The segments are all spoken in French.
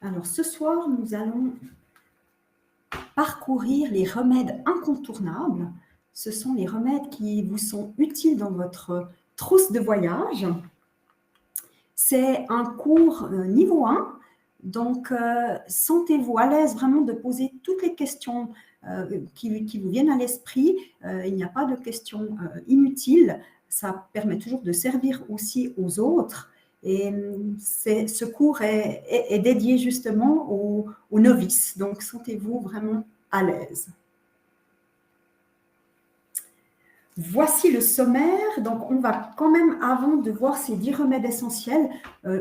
Alors, ce soir, nous allons parcourir les remèdes incontournables. Ce sont les remèdes qui vous sont utiles dans votre trousse de voyage. C'est un cours niveau 1, donc sentez-vous à l'aise vraiment de poser toutes les questions qui vous viennent à l'esprit. Il n'y a pas de questions inutiles. Ça permet toujours de servir aussi aux autres. Et ce cours est dédié justement aux novices. Donc, sentez-vous vraiment à l'aise. Voici le sommaire. Donc, on va quand même, avant de voir ces 10 remèdes essentiels,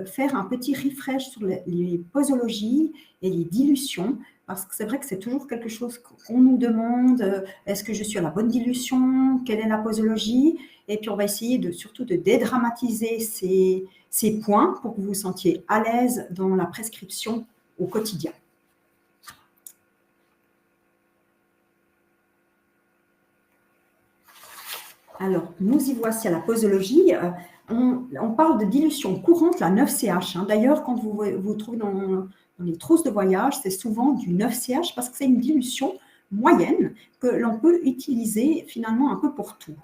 faire un petit refresh sur les posologies et les dilutions, parce que c'est vrai que c'est toujours quelque chose qu'on nous demande. Est-ce que je suis à la bonne dilution? Quelle est la posologie? Et puis, on va essayer surtout de dédramatiser ces points pour que vous vous sentiez à l'aise dans la prescription au quotidien. Alors, nous y voici à la posologie. On parle de dilution courante, la 9CH. D'ailleurs, quand vous trouvez dans les trousses de voyage, c'est souvent du 9CH parce que c'est une dilution moyenne que l'on peut utiliser finalement un peu pour tout.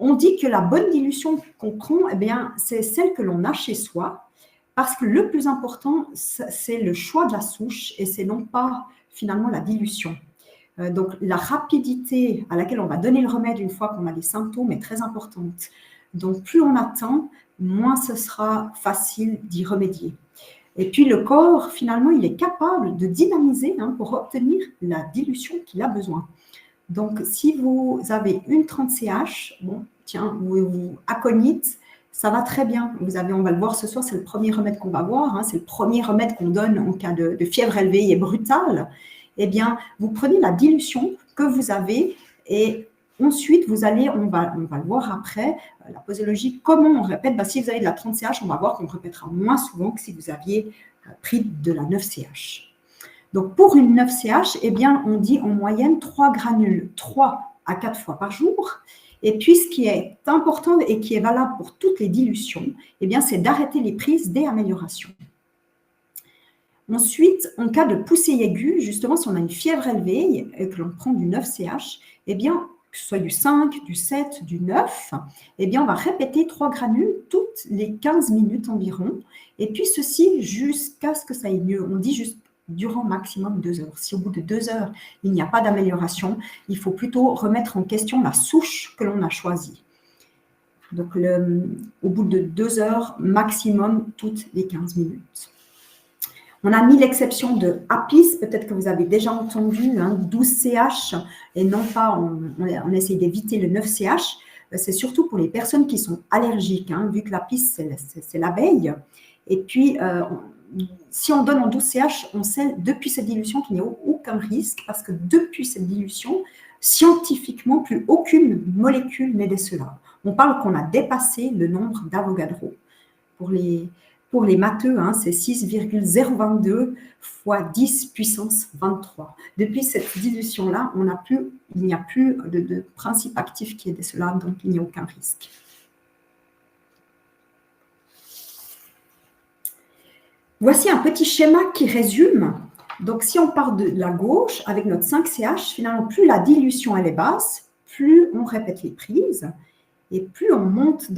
On dit que la bonne dilution qu'on prend, eh bien, c'est celle que l'on a chez soi, parce que le plus important, c'est le choix de la souche et c'est non pas finalement la dilution. Donc, la rapidité à laquelle on va donner le remède une fois qu'on a des symptômes est très importante. Donc, plus on attend, moins ce sera facile d'y remédier. Et puis, le corps, finalement, il est capable de dynamiser pour obtenir la dilution qu'il a besoin. Donc, si vous avez une 30 CH, bon, tiens, vous aconite, ça va très bien. On va le voir ce soir, c'est le premier remède qu'on va voir. C'est le premier remède qu'on donne en cas de fièvre élevée et brutale. Eh bien, vous prenez la dilution que vous avez et ensuite, on va le voir après, la posologie, comment on répète. Si vous avez de la 30 CH, on va voir qu'on répétera moins souvent que si vous aviez pris de la 9 CH. Donc, pour une 9 CH, eh bien, on dit en moyenne 3 granules, 3 à 4 fois par jour. Et puis, ce qui est important et qui est valable pour toutes les dilutions, eh bien, c'est d'arrêter les prises dès amélioration. Ensuite, en cas de poussée aiguë, justement, si on a une fièvre élevée et que l'on prend du 9 CH, eh bien, que ce soit du 5, du 7, du 9, eh bien, on va répéter 3 granules toutes les 15 minutes environ. Et puis, ceci jusqu'à ce que ça aille mieux. On dit juste durant maximum 2 heures. Si au bout de 2 heures, il n'y a pas d'amélioration, il faut plutôt remettre en question la souche que l'on a choisie. Donc, au bout de 2 heures, maximum toutes les 15 minutes. On a mis l'exception de Apis, peut-être que vous avez déjà entendu, 12 CH, et non pas, on essaie d'éviter le 9 CH. C'est surtout pour les personnes qui sont allergiques, vu que l'Apis, c'est l'abeille. Et puis, si on donne en 12 CH, on sait depuis cette dilution qu'il n'y a aucun risque, parce que depuis cette dilution, scientifiquement, plus aucune molécule n'est décelable. On parle qu'on a dépassé le nombre d'Avogadro. Pour les matheux, c'est 6,022 fois 10 puissance 23. Depuis cette dilution-là, il n'y a plus de principe actif qui est décelable, donc il n'y a aucun risque. Voici un petit schéma qui résume. Donc, si on part de la gauche avec notre 5 CH, finalement, plus la dilution elle est basse, plus on répète les prises. Et plus on monte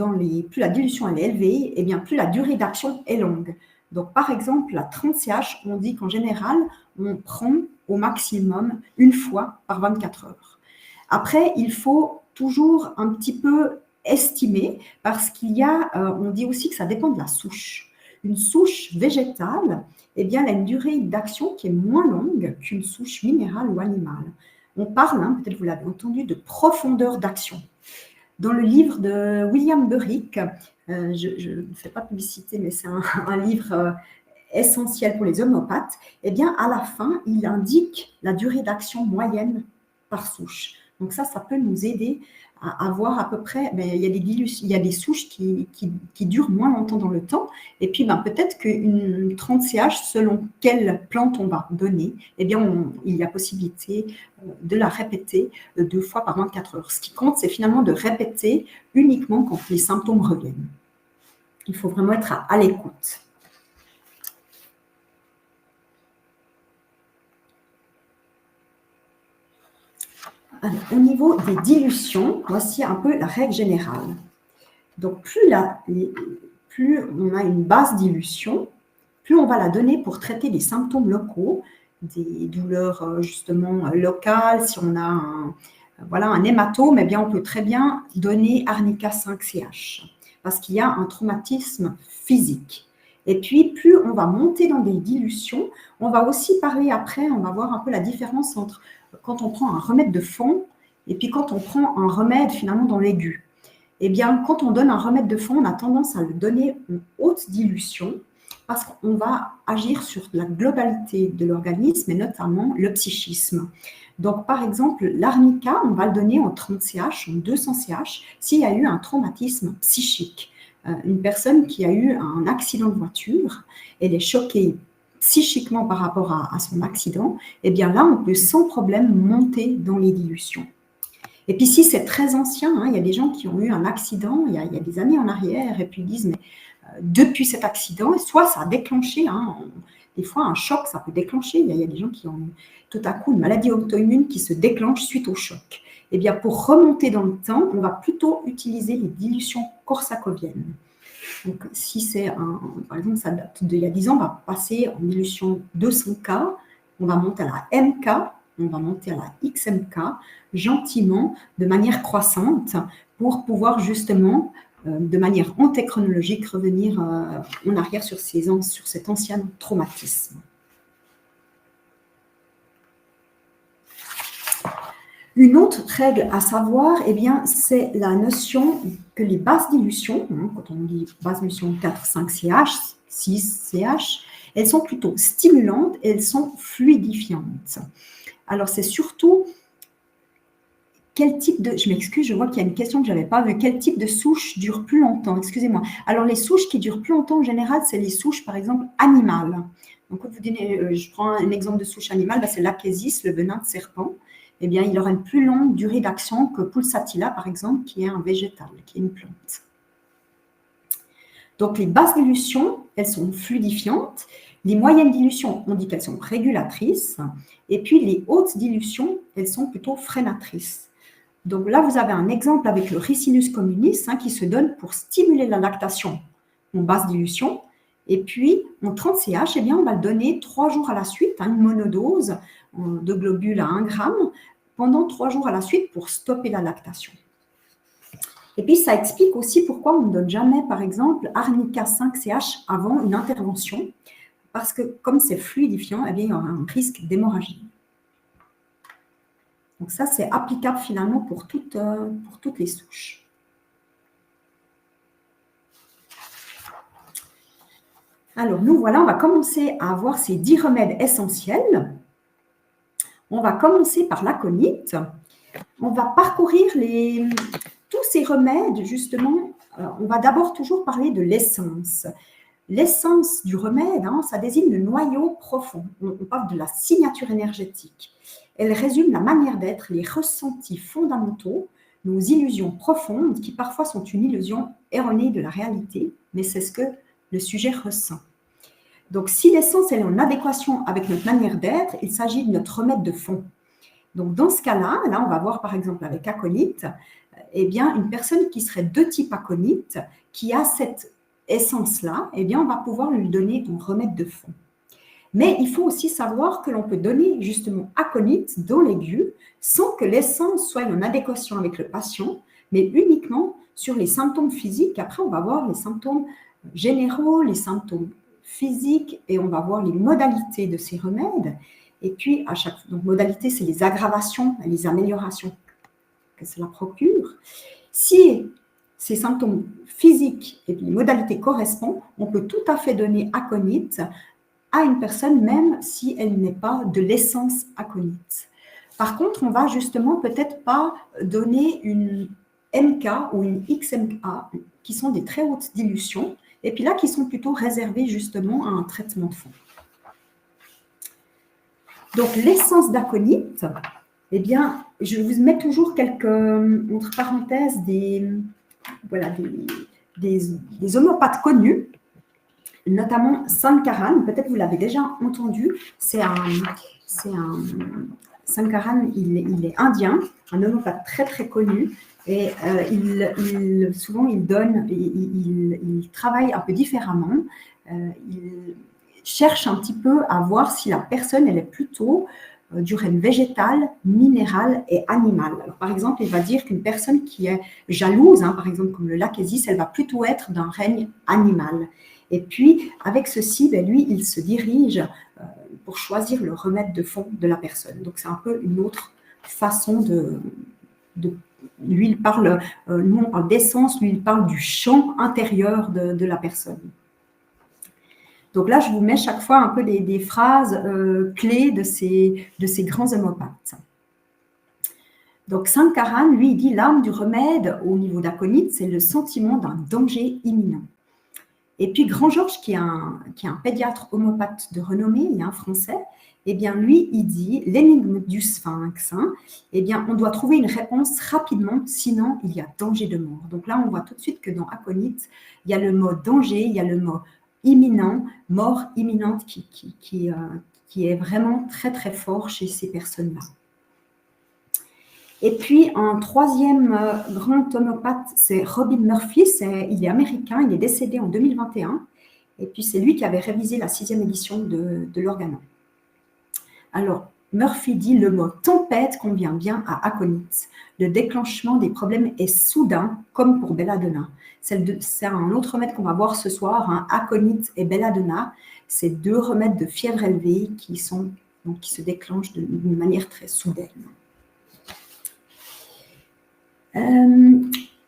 plus la dilution elle est élevée, et bien plus la durée d'action est longue. Donc, par exemple, la 30 CH, on dit qu'en général, on prend au maximum une fois par 24 heures. Après, il faut toujours un petit peu estimer parce on dit aussi que ça dépend de la souche. Une souche végétale, eh bien, elle a une durée d'action qui est moins longue qu'une souche minérale ou animale. On parle, peut-être vous l'avez entendu, de profondeur d'action. Dans le livre de William Burick, je ne fais pas publicité, mais c'est un livre essentiel pour les homméopathes, eh bien, à la fin, il indique la durée d'action moyenne par souche. Donc ça peut nous aider à voir à peu près, il y a des souches qui durent moins longtemps dans le temps, et puis peut-être qu'une 30 CH, selon quelle plante on va donner, eh bien, il y a possibilité de la répéter 2 fois par 24 heures. Ce qui compte, c'est finalement de répéter uniquement quand les symptômes reviennent. Il faut vraiment être à l'écoute. Alors, au niveau des dilutions, voici un peu la règle générale. Donc, plus on a une basse dilution, plus on va la donner pour traiter des symptômes locaux, des douleurs justement locales. Si on a un hématome, eh bien, on peut très bien donner Arnica 5CH parce qu'il y a un traumatisme physique. Et puis, plus on va monter dans des dilutions, on va aussi parler après, on va voir un peu la différence entre quand on prend un remède de fond et puis quand on prend un remède finalement dans l'aigu. Eh bien, quand on donne un remède de fond, on a tendance à le donner en haute dilution parce qu'on va agir sur la globalité de l'organisme et notamment le psychisme. Donc, par exemple, l'arnica, on va le donner en 30 CH, en 200 CH, s'il y a eu un traumatisme psychique. Une personne qui a eu un accident de voiture, elle est choquée psychiquement par rapport à son accident, eh bien là, on peut sans problème monter dans les dilutions. Et puis si c'est très ancien, il y a des gens qui ont eu un accident il y a des années en arrière, et puis ils disent, mais depuis cet accident, soit ça a déclenché, des fois un choc, ça peut déclencher, il y a des gens qui ont tout à coup une maladie auto-immune qui se déclenche suite au choc. Eh bien, pour remonter dans le temps, on va plutôt utiliser les dilutions corsacoviennes. Donc, si c'est par exemple, ça date d'il y a 10 ans, on va passer en dilution 200K, on va monter à la MK, on va monter à la XMK, gentiment, de manière croissante, pour pouvoir justement, de manière antéchronologique, revenir en arrière sur cet ancien traumatisme. Une autre règle à savoir, eh bien, c'est la notion que les basses dilutions, quand on dit basse dilution 4, 5 CH, 6 CH, elles sont plutôt stimulantes et elles sont fluidifiantes. Alors, c'est surtout quel type de... Je m'excuse, je vois qu'il y a une question que je n'avais pas vue. Quel type de souche dure plus longtemps? Excusez-moi. Alors, les souches qui durent plus longtemps, en général, c'est les souches, par exemple, animales. Donc, quand vous donnez, je prends un exemple de souche animale, c'est l'achésis, le venin de serpent. Eh bien, il aura une plus longue durée d'action que Pulsatilla, par exemple, qui est un végétal, qui est une plante. Donc, les basses dilutions, elles sont fluidifiantes. Les moyennes dilutions, on dit qu'elles sont régulatrices. Et puis, les hautes dilutions, elles sont plutôt freinatrices. Donc là, vous avez un exemple avec le Ricinus communis qui se donne pour stimuler la lactation en basse dilution. Et puis, en 30 CH, eh bien, on va le donner 3 jours à la suite, une monodose de globules à 1 gramme, pendant 3 jours à la suite pour stopper la lactation. Et puis, ça explique aussi pourquoi on ne donne jamais, par exemple, Arnica 5CH avant une intervention, parce que comme c'est fluidifiant, eh bien, il y aura un risque d'hémorragie. Donc ça, c'est applicable finalement pour toutes les souches. Alors, nous, voilà, on va commencer à avoir ces 10 remèdes essentiels. On va commencer par l'aconite. On va parcourir tous ces remèdes, justement. On va d'abord toujours parler de l'essence. L'essence du remède, ça désigne le noyau profond. On parle de la signature énergétique. Elle résume la manière d'être, les ressentis fondamentaux, nos illusions profondes, qui parfois sont une illusion erronée de la réalité, mais c'est ce que le sujet ressent. Donc, si l'essence est en adéquation avec notre manière d'être, il s'agit de notre remède de fond. Donc, dans ce cas-là, on va voir par exemple avec aconite, eh bien, une personne qui serait de type aconite, qui a cette essence-là, eh bien, on va pouvoir lui donner un remède de fond. Mais il faut aussi savoir que l'on peut donner justement aconite dans l'aigu sans que l'essence soit en adéquation avec le patient, mais uniquement sur les symptômes physiques. Après, on va voir les symptômes généraux, les symptômes physiques et on va voir les modalités de ces remèdes. Et puis, donc, modalité, c'est les aggravations et les améliorations que cela procure. Si ces symptômes physiques et les modalités correspondent, on peut tout à fait donner aconite à une personne, même si elle n'est pas de l'essence aconite. Par contre, on va justement peut-être pas donner une MK ou une XMK, qui sont des très hautes dilutions, et puis là, qui sont plutôt réservées justement à un traitement de fond. Donc, l'essence d'aconite, eh bien, je vous mets toujours quelques, entre parenthèses, des homméopathes connus, notamment Sankaran, peut-être vous l'avez déjà entendu, Sankaran, il est indien, un homopathe très très connu. Et souvent, il travaille un peu différemment. Il cherche un petit peu à voir si la personne, elle est plutôt du règne végétal, minéral et animal. Alors, par exemple, il va dire qu'une personne qui est jalouse, hein, par exemple comme le Lachesis, elle va plutôt être d'un règne animal. Et puis, avec ceci, ben, lui, il se dirige pour choisir le remède de fond de la personne. Donc, c'est un peu une autre façon de lui, il parle, nous, on parle d'essence, lui, il parle du champ intérieur de la personne. Donc là, je vous mets chaque fois un peu des phrases clés de ces grands homopathes. Donc, Sankaran, lui, il dit l'arme du remède au niveau d'aconite, c'est le sentiment d'un danger imminent. Et puis, Grand Georges, qui est un pédiatre homopathe de renommée, il est un Français, eh bien, lui, il dit l'énigme du sphinx, hein, eh bien, on doit trouver une réponse rapidement, sinon il y a danger de mort. Donc là, on voit tout de suite que dans aconite, il y a le mot danger, il y a le mot imminent, mort imminente qui est vraiment très, très fort chez ces personnes-là. Et puis, un troisième grand homopathe, c'est Robin Murphy. Il est américain, il est décédé en 2021. Et puis, c'est lui qui avait révisé la 6e édition de l'Organon. Alors, Murphy dit le mot tempête convient bien à aconite. Le déclenchement des problèmes est soudain, comme pour belladonna. C'est un autre remède qu'on va voir ce soir, hein, aconite et belladonna. C'est 2 remèdes de fièvre élevée qui se déclenchent d'une manière très soudaine.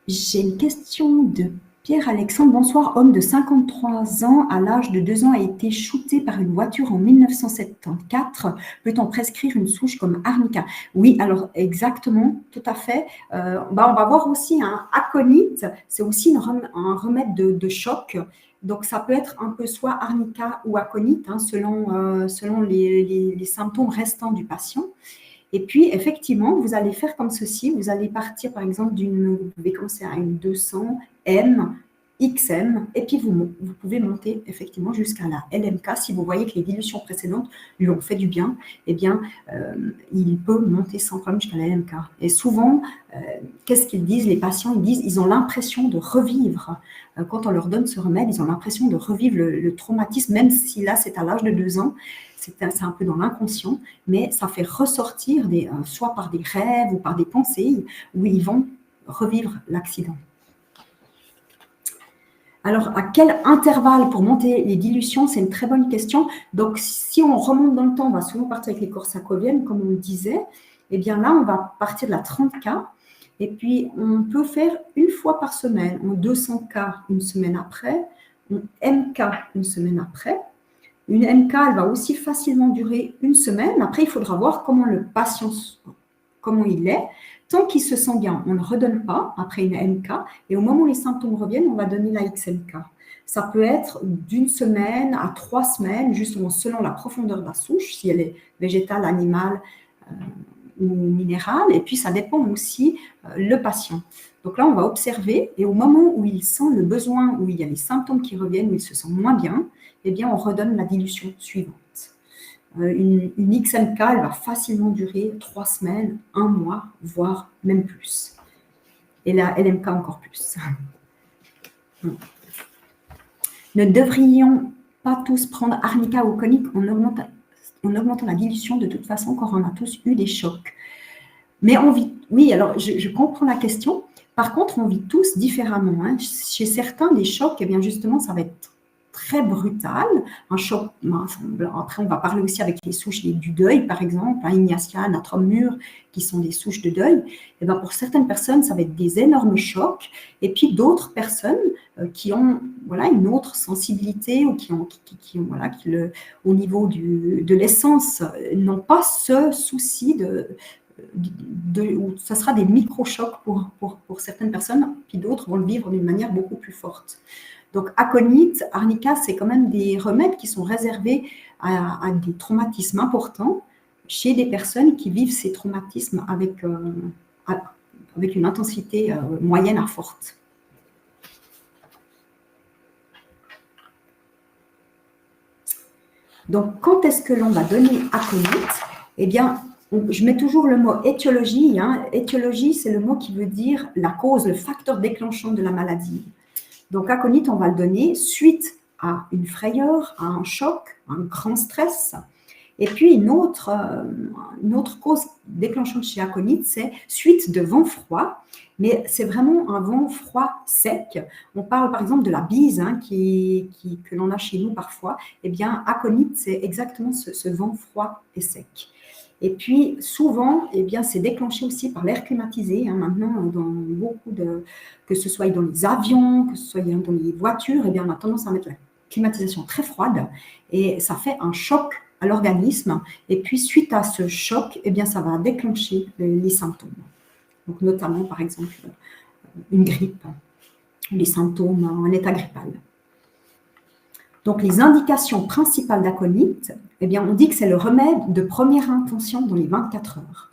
J'ai une question de Pierre-Alexandre. Bonsoir, homme de 53 ans, à l'âge de 2 ans, a été shooté par une voiture en 1974. Peut-on prescrire une souche comme arnica? Oui, alors exactement, tout à fait. On va voir aussi un aconite, c'est aussi un remède de choc. Donc, ça peut être un peu soit arnica ou aconite, hein, selon les symptômes restants du patient. Et puis, effectivement, vous allez faire comme ceci. Vous allez partir, par exemple, vous pouvez commencer à une 200 M, XM, et puis vous pouvez monter effectivement jusqu'à la LMK. Si vous voyez que les dilutions précédentes lui ont fait du bien, eh bien, il peut monter sans problème jusqu'à la LMK. Et souvent, qu'est-ce qu'ils disent? Les patients, ils ont l'impression de revivre. Quand on leur donne ce remède, ils ont l'impression de revivre le traumatisme, même si là, c'est à l'âge de 2 ans. C'est un peu dans l'inconscient, mais ça fait ressortir, soit par des rêves ou par des pensées, où ils vont revivre l'accident. Alors, à quel intervalle pour monter les dilutions? C'est une très bonne question. Donc, si on remonte dans le temps, on va souvent partir avec les corsacoviennes, comme on le disait. Eh bien là, on va partir de la 30K. Et puis, on peut faire une fois par semaine, en 200K une semaine après, en MK une semaine après. Une MK, elle va aussi facilement durer une semaine. Après, il faudra voir comment le patient, comment il est. Tant qu'il se sent bien, on ne redonne pas après une MK. Et au moment où les symptômes reviennent, on va donner la XMK. Ça peut être d'1 semaine à 3 semaines, justement selon la profondeur de la souche, si elle est végétale, animale ou minérale. Et puis, ça dépend aussi le patient. Donc là, on va observer. Et au moment où il sent le besoin, où il y a les symptômes qui reviennent, où il se sent moins bien, eh bien, on redonne la dilution suivante. Une XMK, elle va facilement durer 3 semaines, 1 mois, voire même plus. Et la LMK encore plus. Ne devrions pas tous prendre arnica ou conique en augmentant la dilution? De toute façon, quand on a tous eu des chocs. Mais on vit, oui, alors je comprends la question. Par contre, on vit tous différemment. Hein. Chez certains, les chocs, eh bien justement, ça va être très brutal, un choc. Après, on va parler aussi avec les souches du deuil, par exemple, Ignatia, Natrum mur, qui sont des souches de deuil. Et bien, pour certaines personnes, ça va être des énormes chocs. Et puis d'autres personnes qui ont une autre sensibilité ou qui au niveau de l'essence, n'ont pas ce souci ça sera des micro-chocs pour certaines personnes, puis d'autres vont le vivre d'une manière beaucoup plus forte. Donc, aconite, arnica, c'est quand même des remèdes qui sont réservés à des traumatismes importants chez des personnes qui vivent ces traumatismes avec une intensité moyenne à forte. Donc, quand est-ce que l'on va donner aconite? Eh bien, Je mets toujours le mot étiologie. Hein. Étiologie, c'est le mot qui veut dire la cause, le facteur déclenchant de la maladie. Donc, aconite, on va le donner suite à une frayeur, à un choc, à un grand stress. Et puis, une autre cause déclenchante chez aconite, c'est suite de vent froid, mais c'est vraiment un vent froid sec. On parle par exemple de la bise hein, que l'on a chez nous parfois. Eh bien, aconite, c'est exactement ce vent froid et sec. Et puis, souvent, eh bien, c'est déclenché aussi par l'air climatisé. Hein, maintenant, dans beaucoup que ce soit dans les avions, que ce soit dans les voitures, eh bien, on a tendance à mettre la climatisation très froide et ça fait un choc à l'organisme. Et puis, suite à ce choc, eh bien, ça va déclencher les symptômes. Donc, notamment, par exemple, une grippe, les symptômes en état grippal. Donc, les indications principales d'aconite, eh bien, on dit que c'est le remède de première intention dans les 24 heures.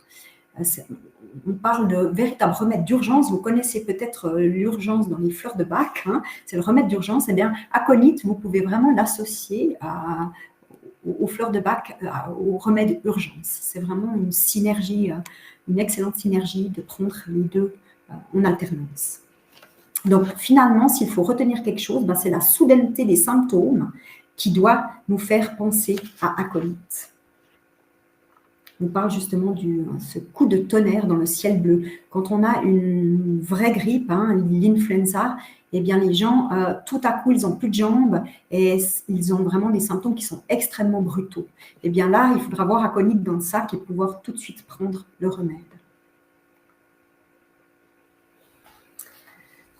On parle de véritable remède d'urgence. Vous connaissez peut-être l'urgence dans les fleurs de Bach. Hein, c'est le remède d'urgence. Eh bien, aconite, vous pouvez vraiment l'associer aux fleurs de Bach, au remède urgence. C'est vraiment une synergie, une excellente synergie de prendre les deux en alternance. Donc, finalement, s'il faut retenir quelque chose, ben, c'est la soudaineté des symptômes qui doit nous faire penser à aconite. On parle justement de ce coup de tonnerre dans le ciel bleu. Quand on a une vraie grippe, hein, l'influenza, eh bien les gens, tout à coup, ils n'ont plus de jambes et ils ont vraiment des symptômes qui sont extrêmement brutaux. Eh bien là, il faudra avoir aconite dans le sac et pouvoir tout de suite prendre le remède.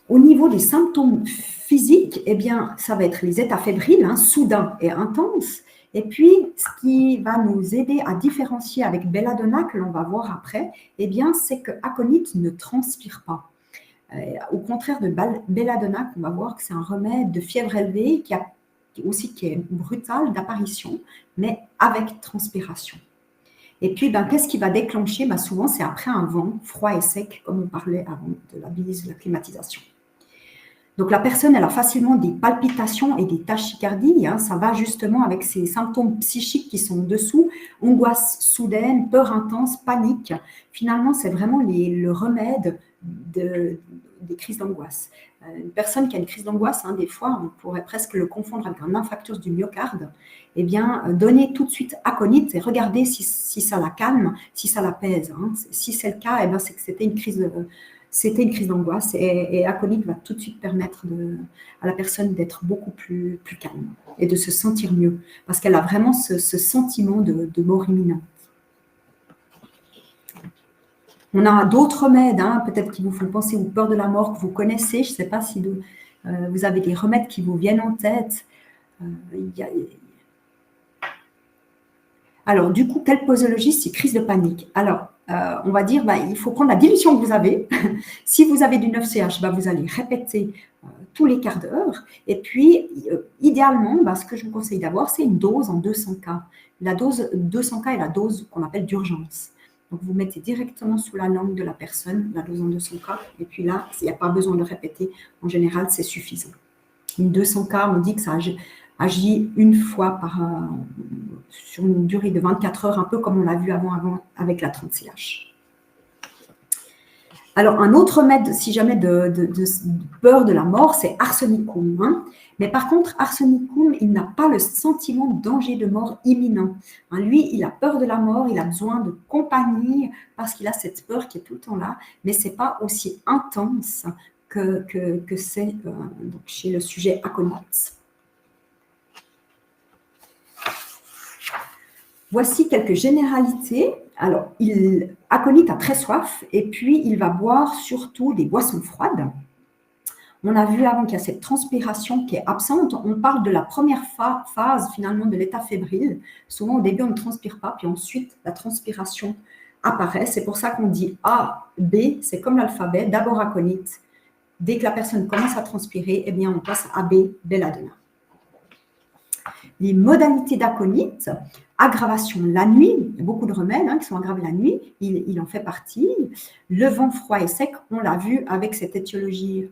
Au niveau des symptômes physiques, eh bien, ça va être les états fébriles, hein, soudains et intenses. Et puis, ce qui va nous aider à différencier avec belladonna, que l'on va voir après, eh bien, c'est que aconite ne transpire pas. Au contraire de belladonna, qu'on va voir que c'est un remède de fièvre élevée qui est brutal d'apparition, mais avec transpiration. Et puis, ben, qu'est-ce qui va déclencher? Ben, souvent, c'est après un vent froid et sec, comme on parlait avant de la bise, de la climatisation. Donc, la personne, elle a facilement des palpitations et des tachycardies. Hein, ça va justement avec ces symptômes psychiques qui sont dessous, angoisse soudaine, peur intense, panique. Finalement, c'est vraiment le remède des crises d'angoisse. Une personne qui a une crise d'angoisse, hein, des fois, on pourrait presque le confondre avec un infarctus du myocarde. Eh bien, donnez tout de suite aconite et regardez si ça la calme, si ça l'apaise. Hein. Si c'est le cas, eh bien, c'est que c'était une crise d'angoisse et aconite va tout de suite permettre à la personne d'être beaucoup plus calme et de se sentir mieux parce qu'elle a vraiment ce sentiment de mort imminente. On a d'autres remèdes, hein, peut-être qui vous font penser aux peurs de la mort que vous connaissez. Je ne sais pas si vous avez des remèdes qui vous viennent en tête. Alors, du coup, quelle posologie? C'est crise de panique. Alors, on va dire, il faut prendre la dilution que vous avez. Si vous avez du 9CH, vous allez répéter tous les quarts d'heure. Et puis, idéalement, ce que je vous conseille d'avoir, c'est une dose en 200 K. La dose 200 K est la dose qu'on appelle d'urgence. Donc, vous mettez directement sous la langue de la personne la dose en 200 K. Et puis là, il n'y a pas besoin de répéter. En général, c'est suffisant. Une 200 K, on dit que ça agit une fois sur une durée de 24 heures, un peu comme on l'a vu avant avec la 30CH. Alors, un autre remède, si jamais de peur de la mort, c'est arsenicum. Hein. Mais par contre, arsenicum, il n'a pas le sentiment de danger de mort imminent. Hein, lui, il a peur de la mort, il a besoin de compagnie parce qu'il a cette peur qui est tout le temps là, mais ce n'est pas aussi intense que c'est chez le sujet aconite. Voici quelques généralités. Alors, aconite a très soif et puis il va boire surtout des boissons froides. On a vu avant qu'il y a cette transpiration qui est absente. On parle de la première phase finalement de l'état fébrile. Souvent au début on ne transpire pas, puis ensuite la transpiration apparaît. C'est pour ça qu'on dit A, B, c'est comme l'alphabet. D'abord aconite. Dès que la personne commence à transpirer, eh bien on passe à B, belladonna. Les modalités d'aconite, aggravation la nuit, il y a beaucoup de remèdes qui sont aggravés la nuit, il en fait partie. Le vent froid et sec, on l'a vu avec cette étiologie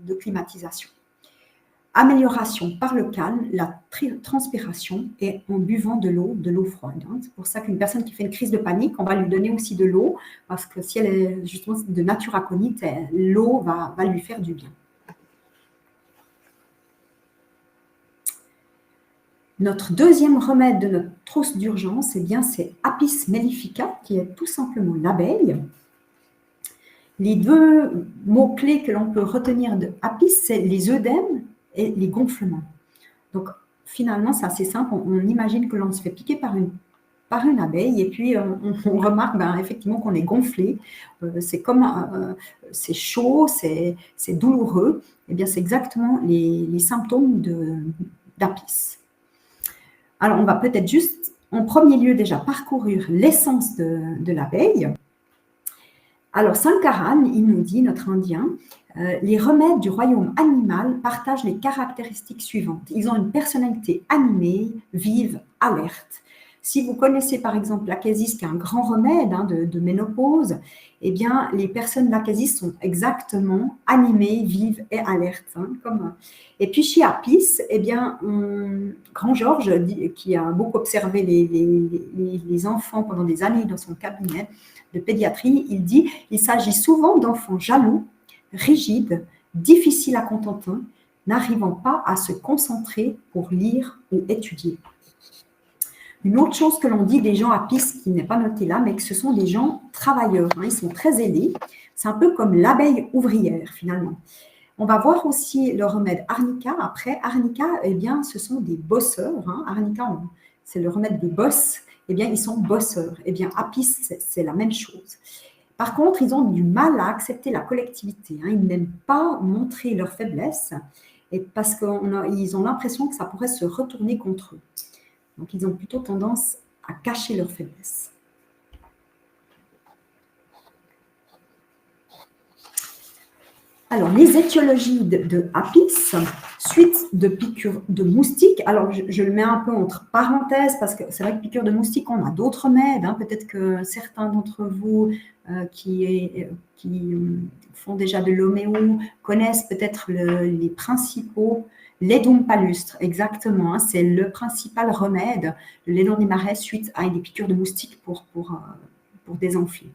de climatisation. amélioration par le calme, la transpiration et en buvant de l'eau froide. C'est pour ça qu'une personne qui fait une crise de panique, on va lui donner aussi de l'eau, parce que si elle est justement de nature aconite, l'eau va lui faire du bien. Notre deuxième remède de notre trousse d'urgence, eh bien, c'est Apis mellifica, qui est tout simplement l'abeille. Les deux mots-clés que l'on peut retenir de Apis, c'est les œdèmes et les gonflements. Donc, finalement, c'est assez simple. On imagine que l'on se fait piquer par une abeille et puis on remarque effectivement qu'on est gonflé. C'est chaud, c'est douloureux. Eh bien, c'est exactement les symptômes d'Apis. Alors, on va peut-être juste, en premier lieu, déjà parcourir l'essence de l'abeille. Alors, Sankaran, il nous dit, notre Indien, les remèdes du royaume animal partagent les caractéristiques suivantes. Ils ont une personnalité animée, vive, alerte. Si vous connaissez par exemple l'Acasis, qui est un grand remède de ménopause, eh bien, les personnes l'Acasis sont exactement animées, vives et alertes. Et puis chez Apis, eh bien, Grand Georges, qui a beaucoup observé les enfants pendant des années dans son cabinet de pédiatrie, il dit « Il s'agit souvent d'enfants jaloux, rigides, difficiles à contenter, n'arrivant pas à se concentrer pour lire ou étudier. » Une autre chose que l'on dit des gens Apis, qui n'est pas noté là, mais que ce sont des gens travailleurs. Ils sont très ailés. C'est un peu comme l'abeille ouvrière, finalement. On va voir aussi le remède arnica. Après, arnica, eh bien, ce sont des bosseurs. Arnica, c'est le remède des boss. Eh bien, ils sont bosseurs. Eh bien, Apis, c'est la même chose. Par contre, ils ont du mal à accepter la collectivité. Ils n'aiment pas montrer leur faiblesse parce qu'ils ont l'impression que ça pourrait se retourner contre eux. Donc, ils ont plutôt tendance à cacher leur faiblesse. Alors, les étiologies de Apis, suite de piqûres de moustiques. Alors, je le mets un peu entre parenthèses parce que c'est vrai que piqûres de moustiques, on a d'autres remèdes. Peut-être que certains d'entre vous qui font déjà de l'homéo connaissent peut-être les principaux. L'aidum palustre, exactement, c'est le principal remède, le laidon des marais suite à des piqûres de moustiques pour désenfler.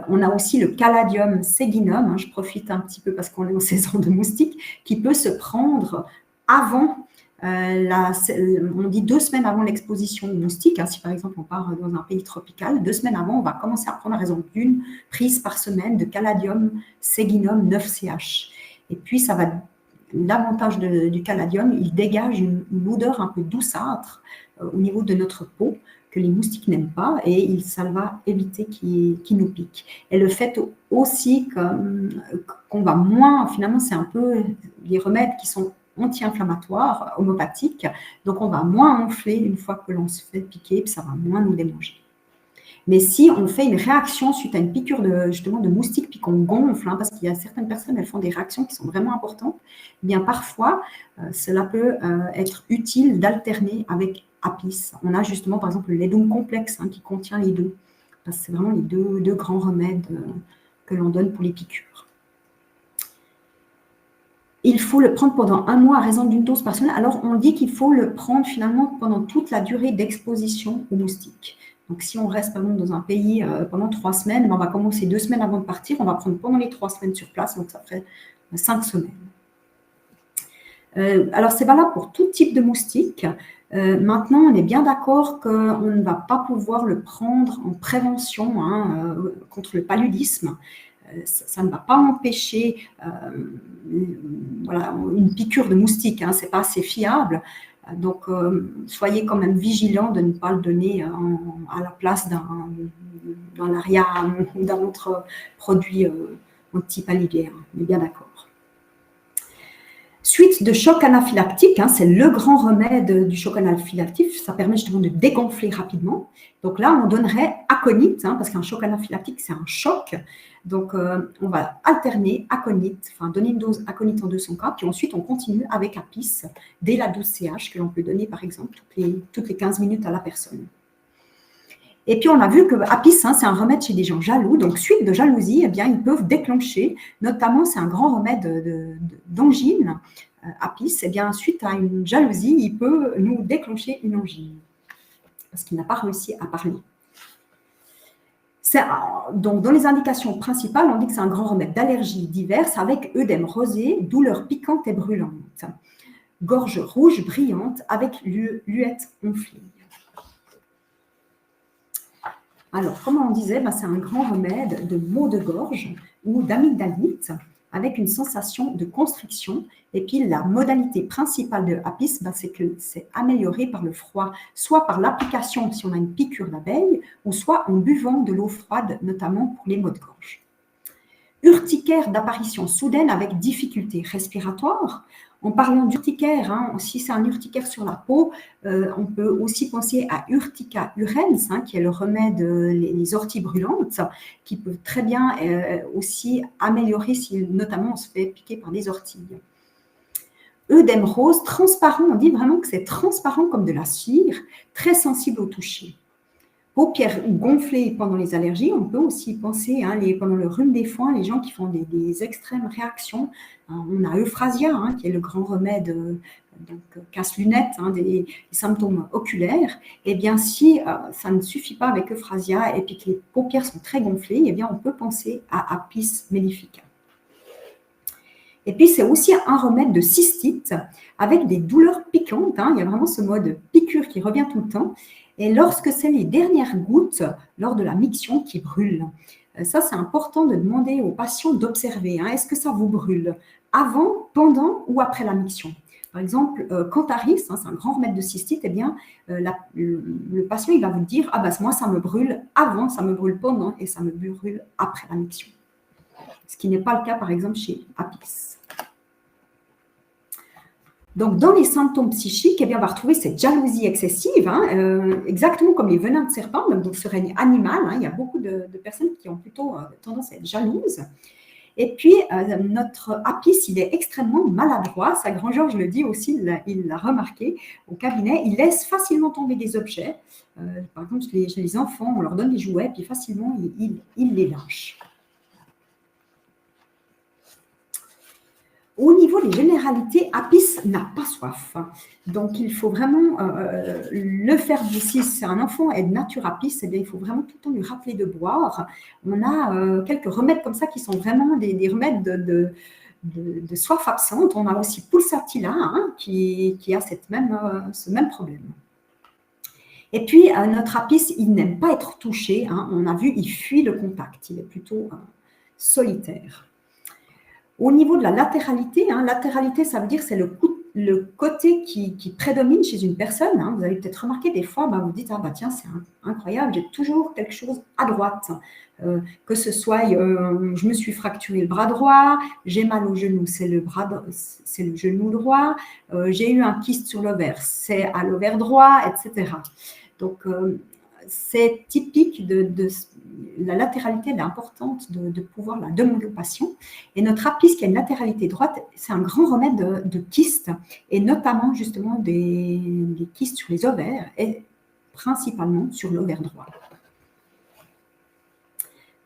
On a aussi le Caladium saginum, je profite un petit peu parce qu'on est en saison de moustiques, qui peut se prendre avant, on dit 2 semaines avant l'exposition aux moustiques. Si par exemple on part dans un pays tropical, 2 semaines avant, on va commencer à prendre à raison d'une prise par semaine de Caladium saginum 9CH. Et puis ça va... L'avantage du caladium, il dégage une odeur un peu douceâtre au niveau de notre peau que les moustiques n'aiment pas et ça va éviter qu'ils nous piquent. Et le fait aussi qu'on va moins, finalement, c'est un peu les remèdes qui sont anti-inflammatoires, homopathiques, donc on va moins enfler une fois que l'on se fait piquer, puis ça va moins nous démanger. Mais si on fait une réaction suite à une piqûre de moustique, puis qu'on gonfle, parce qu'il y a certaines personnes, elles font des réactions qui sont vraiment importantes, eh bien parfois, cela peut être utile d'alterner avec Apis. On a justement, par exemple, le laidum complexe qui contient les deux. Parce que c'est vraiment les deux grands remèdes que l'on donne pour les piqûres. Il faut le prendre pendant 1 mois à raison d'une dose par semaine. Alors, on dit qu'il faut le prendre finalement pendant toute la durée d'exposition aux moustiques. Donc, si on reste par exemple dans un pays pendant 3 semaines, on va commencer 2 semaines avant de partir. On va prendre pendant les 3 semaines sur place, donc ça ferait 5 semaines. Alors, c'est valable pour tout type de moustique. Maintenant, on est bien d'accord qu'on ne va pas pouvoir le prendre en prévention contre le paludisme. Ça ne va pas empêcher une piqûre de moustique, ce n'est pas assez fiable. Donc, soyez quand même vigilants de ne pas le donner à la place d'un aria ou d'un autre produit antipaludien. On est bien d'accord. Suite de choc anaphylactique, c'est le grand remède du choc anaphylactique. Ça permet justement de dégonfler rapidement. Donc là, on donnerait aconite, parce qu'un choc anaphylactique, c'est un choc. Donc, on va alterner aconite, donner une dose aconite en 200 cas, puis ensuite, on continue avec Apis dès la 12 CH que l'on peut donner, par exemple, toutes les 15 minutes à la personne. Et puis, on a vu que Apis, hein, c'est un remède chez des gens jaloux. Donc, suite de jalousie, eh bien, ils peuvent déclencher, notamment, c'est un grand remède d'angine. Apis, eh bien, suite à une jalousie, il peut nous déclencher une angine parce qu'il n'a pas réussi à parler. Donc, dans les indications principales, on dit que c'est un grand remède d'allergies diverses avec œdème rosé, douleur piquante et brûlante, gorge rouge brillante avec luette enflée. Alors, comme on disait, c'est un grand remède de maux de gorge ou d'amygdalite avec une sensation de constriction. Et puis, la modalité principale de Apis, c'est que c'est amélioré par le froid, soit par l'application si on a une piqûre d'abeille, ou soit en buvant de l'eau froide, notamment pour les maux de gorge. Urticaire d'apparition soudaine avec difficulté respiratoire. En parlant d'urticaire, hein, si c'est un urticaire sur la peau, on peut aussi penser à Urtica urens, hein, qui est le remède les orties brûlantes, qui peut très bien aussi améliorer si notamment on se fait piquer par des orties. Œdème rose, transparent, on dit vraiment que c'est transparent comme de la cire, très sensible au toucher. Paupières gonflées pendant les allergies, on peut aussi penser, hein, pendant le rhume des foins, les gens qui font des extrêmes réactions. Hein, on a Euphrasia, hein, qui est le grand remède, casse-lunettes, hein, des symptômes oculaires. Eh bien, si ça ne suffit pas avec Euphrasia et puis que les paupières sont très gonflées, eh bien, on peut penser à Apis mellifica. Et puis, c'est aussi un remède de cystite avec des douleurs piquantes. Hein, il y a vraiment ce mode piqûre qui revient tout le temps. Et lorsque c'est les dernières gouttes lors de la miction qui brûlent, ça c'est important de demander aux patients d'observer. Hein, est-ce que ça vous brûle avant, pendant ou après la miction? Par exemple, Cantharis, hein, c'est un grand remède de cystite, eh bien, le patient il va vous dire « Ah moi ça me brûle avant, ça me brûle pendant et ça me brûle après la miction ». Ce qui n'est pas le cas par exemple chez Apis. Donc, dans les symptômes psychiques, eh bien, on va retrouver cette jalousie excessive, hein, exactement comme les venins de serpent, donc ce règne animal. Hein, il y a beaucoup de personnes qui ont plutôt tendance à être jalouses. Et puis, notre Apis, il est extrêmement maladroit. Sa grand-Georges le dit aussi, il l'a remarqué au cabinet. Il laisse facilement tomber des objets. Par exemple, chez les enfants, on leur donne des jouets, puis facilement, il les lâche. Au niveau des généralités, Apis n'a pas soif. Donc, il faut vraiment le faire si c'est un enfant et de nature Apis, eh bien, il faut vraiment tout le temps lui rappeler de boire. On a quelques remèdes comme ça qui sont vraiment des remèdes de soif absente. On a aussi Pulsatilla, hein, qui a ce même problème. Et puis, notre Apis, il n'aime pas être touché. Hein. On a vu, il fuit le contact. Il est plutôt solitaire. Au niveau de la latéralité, hein, latéralité, ça veut dire que c'est le côté qui prédomine chez une personne. Hein. Vous avez peut-être remarqué des fois, vous dites, tiens, c'est incroyable, j'ai toujours quelque chose à droite. Que ce soit, je me suis fracturé le bras droit, j'ai mal au genou, c'est le genou droit, j'ai eu un kyste sur l'ovaire, c'est à l'ovaire droit, etc. Donc, c'est typique de la latéralité, elle est importante de pouvoir la demander au patient. Et notre Apis, qui a une latéralité droite, c'est un grand remède de kystes, et notamment justement des kystes sur les ovaires, et principalement sur l'ovaire droit.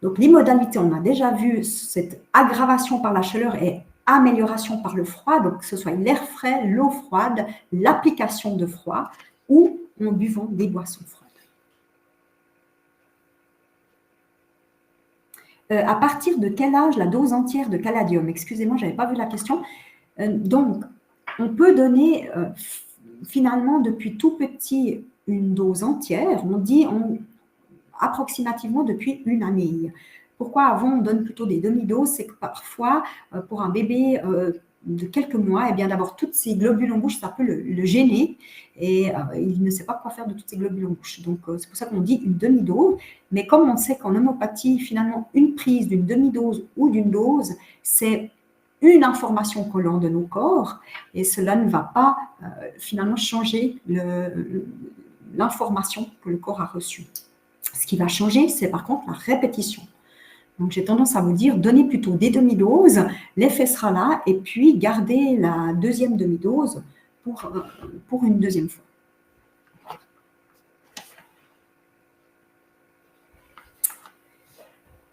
Donc, les modalités, on a déjà vu cette aggravation par la chaleur et amélioration par le froid, donc que ce soit l'air frais, l'eau froide, l'application de froid, ou en buvant des boissons froides. À partir de quel âge la dose entière de caladium? Excusez-moi, je n'avais pas vu la question. Donc, on peut donner finalement depuis tout petit une dose entière. On dit approximativement depuis une année. Pourquoi avant on donne plutôt des demi-doses? C'est que parfois, pour un bébé de quelques mois, eh bien d'avoir toutes ces globules en bouche, ça peut le gêner et il ne sait pas quoi faire de toutes ces globules en bouche. Donc, c'est pour ça qu'on dit une demi-dose. Mais comme on sait qu'en homéopathie, finalement, une prise d'une demi-dose ou d'une dose, c'est une information collante de nos corps et cela ne va pas finalement changer l'information que le corps a reçue. Ce qui va changer, c'est par contre la répétition. Donc, j'ai tendance à vous dire, donnez plutôt des demi-doses, l'effet sera là, et puis gardez la deuxième demi-dose pour une deuxième fois.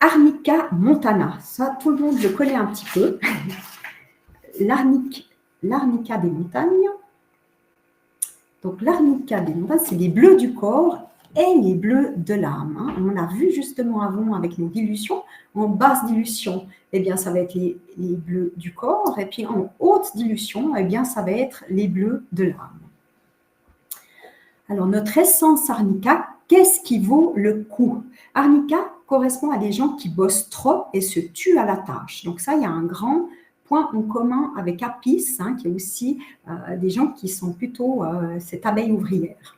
Arnica montana, ça tout le monde le connaît un petit peu. L'arnica des montagnes. Donc l'arnica des montagnes, c'est les bleus du corps et les bleus de l'âme. On a vu justement avant avec nos dilutions. En basse dilution, eh bien, ça va être les bleus du corps. Et puis en haute dilution, eh bien, ça va être les bleus de l'âme. Alors, notre essence arnica, qu'est-ce qui vaut le coup? Arnica correspond à des gens qui bossent trop et se tuent à la tâche. Donc ça, il y a un grand point en commun avec Apis, qui est aussi des gens qui sont plutôt cette abeille ouvrière.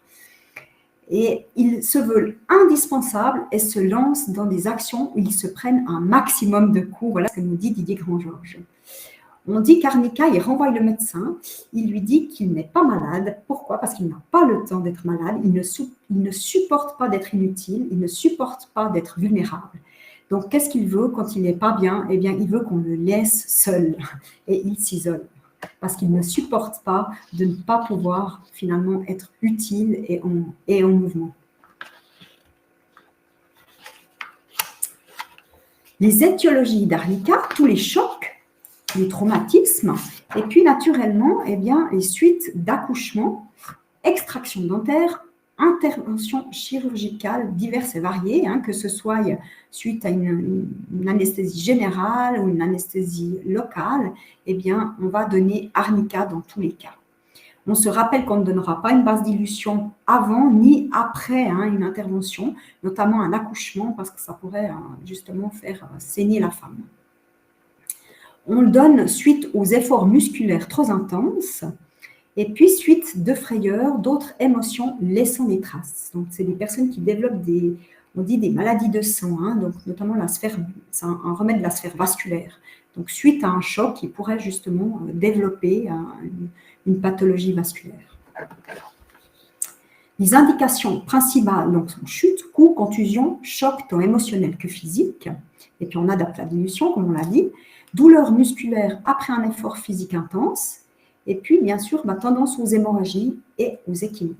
Et ils se veulent indispensables et se lancent dans des actions où ils se prennent un maximum de coups. Voilà ce que nous dit Didier Grand-Georges. On dit qu'Arnica, il renvoie le médecin, il lui dit qu'il n'est pas malade. Pourquoi? Parce qu'il n'a pas le temps d'être malade, il ne supporte pas d'être inutile, il ne supporte pas d'être vulnérable. Donc, qu'est-ce qu'il veut quand il n'est pas bien? Eh bien, il veut qu'on le laisse seul et il s'isole parce qu'il ne supporte pas de ne pas pouvoir finalement être utile et en mouvement. Les étiologies d'Arnica, tous les chocs, les traumatismes, et puis naturellement, eh bien, les suites d'accouchement, extraction dentaire, interventions chirurgicales diverses et variées, que ce soit suite à une anesthésie générale ou une anesthésie locale, eh bien, on va donner arnica dans tous les cas. On se rappelle qu'on ne donnera pas une basse dilution avant ni après une intervention, notamment un accouchement, parce que ça pourrait justement faire saigner la femme. On le donne suite aux efforts musculaires trop intenses et puis suite de frayeurs, d'autres émotions laissant des traces. Donc, c'est des personnes qui développent des maladies de sang, donc notamment c'est un remède de la sphère vasculaire. Donc, suite à un choc, qui pourrait justement développer une pathologie vasculaire. Les indications principales donc, sont chute, coup, contusion, choc tant émotionnel que physique. Et puis, on adapte la dilution, comme on l'a dit. Douleur musculaire après un effort physique intense, et puis bien sûr tendance aux hémorragies et aux échymoses.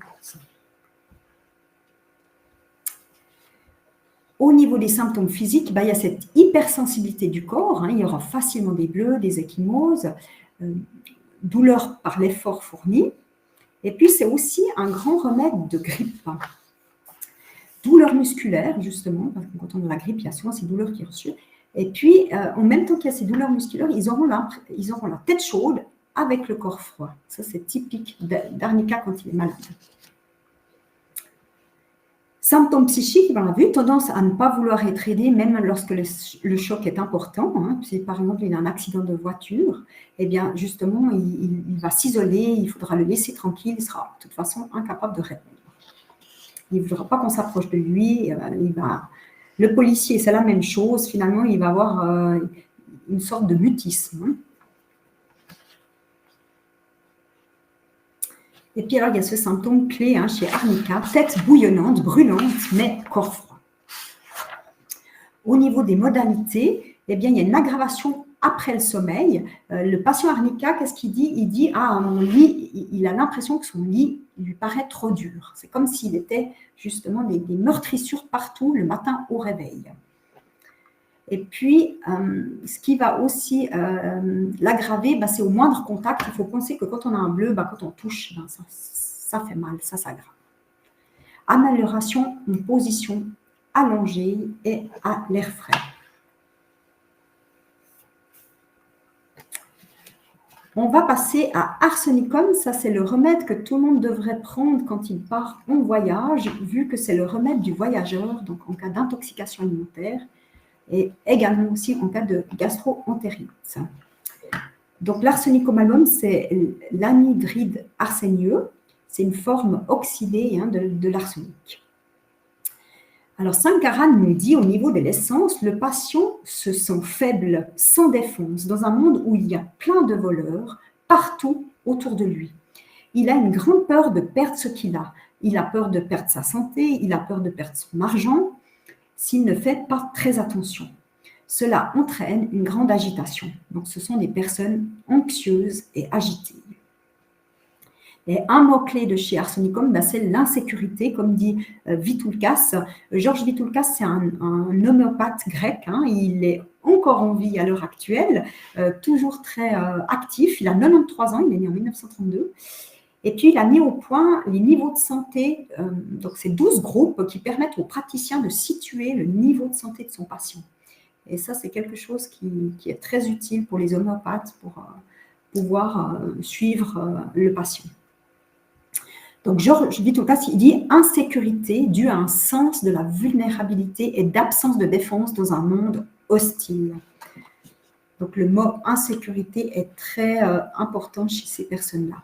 Au niveau des symptômes physiques, il y a cette hypersensibilité du corps, il y aura facilement des bleus, des échymoses, douleur par l'effort fourni, et puis c'est aussi un grand remède de grippe. Douleur musculaire, justement, parce que quand on a la grippe, il y a souvent ces douleurs qui reçoivent. Et puis, en même temps qu'il y a ces douleurs musculaires, ils auront la tête chaude avec le corps froid. Ça, c'est typique d'Arnica quand il est malade. Symptômes psychiques, on l'a vu, tendance à ne pas vouloir être aidé, même lorsque le choc est important. Si par exemple, il a un accident de voiture, eh bien, justement, il va s'isoler, il faudra le laisser tranquille, il sera de toute façon incapable de répondre. Il ne voudra pas qu'on s'approche de lui, Le policier, c'est la même chose. Finalement, il va avoir une sorte de mutisme. Et puis, alors, il y a ce symptôme clé chez Arnica, tête bouillonnante, brûlante, mais corps froid. Au niveau des modalités, eh bien, il y a une aggravation après le sommeil. Le patient Arnica, qu'est-ce qu'il dit? Il dit, mon lit, il a l'impression que son lit lui paraît trop dur. C'est comme s'il était justement des meurtrissures partout le matin au réveil. Et puis, ce qui va aussi l'aggraver, c'est au moindre contact. Il faut penser que quand on a un bleu, quand on touche, ça fait mal, ça s'aggrave. Amélioration en position allongée et à l'air frais. On va passer à arsenicum. Ça, c'est le remède que tout le monde devrait prendre quand il part en voyage, vu que c'est le remède du voyageur, donc en cas d'intoxication alimentaire, et également aussi en cas de gastro-entérite. Donc, l'arsenicum album, c'est l'anhydride arsénieux. C'est une forme oxydée de l'arsenic. Alors, Sankaran nous dit, au niveau de l'essence, le patient se sent faible, sans défense, dans un monde où il y a plein de voleurs partout autour de lui. Il a une grande peur de perdre ce qu'il a. Il a peur de perdre sa santé, il a peur de perdre son argent, s'il ne fait pas très attention. Cela entraîne une grande agitation. Donc, ce sont des personnes anxieuses et agitées. Et un mot-clé de chez Arsenicum, ben, c'est l'insécurité, comme dit Vitoulkas. Georges Vitoulkas, c'est un homéopathe grec. Hein, il est encore en vie à l'heure actuelle, toujours très actif. Il a 93 ans, il est né en 1932. Et puis, il a mis au point les niveaux de santé. Donc, c'est 12 groupes qui permettent aux praticiens de situer le niveau de santé de son patient. Et ça, c'est quelque chose qui est très utile pour les homméopathes pour pouvoir suivre le patient. Donc, Georges Vitoulkas, il dit « insécurité due à un sens de la vulnérabilité et d'absence de défense dans un monde hostile ». Donc, le mot « insécurité » est très important chez ces personnes-là.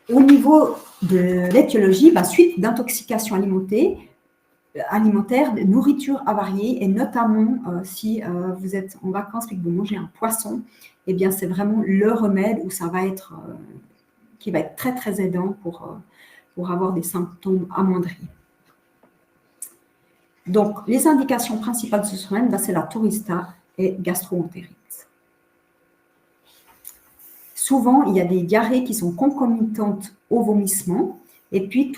Au niveau de l'étiologie, suite d'intoxication alimentaire, de nourriture avariée, et notamment si vous êtes en vacances et que vous mangez un poisson, eh bien, c'est vraiment le remède où ça va être... qui va être très, très aidant pour avoir des symptômes amoindris. Donc, les indications principales de ce remède, c'est la tourista et gastro-entérite. Souvent, il y a des diarrhées qui sont concomitantes au vomissement, et puis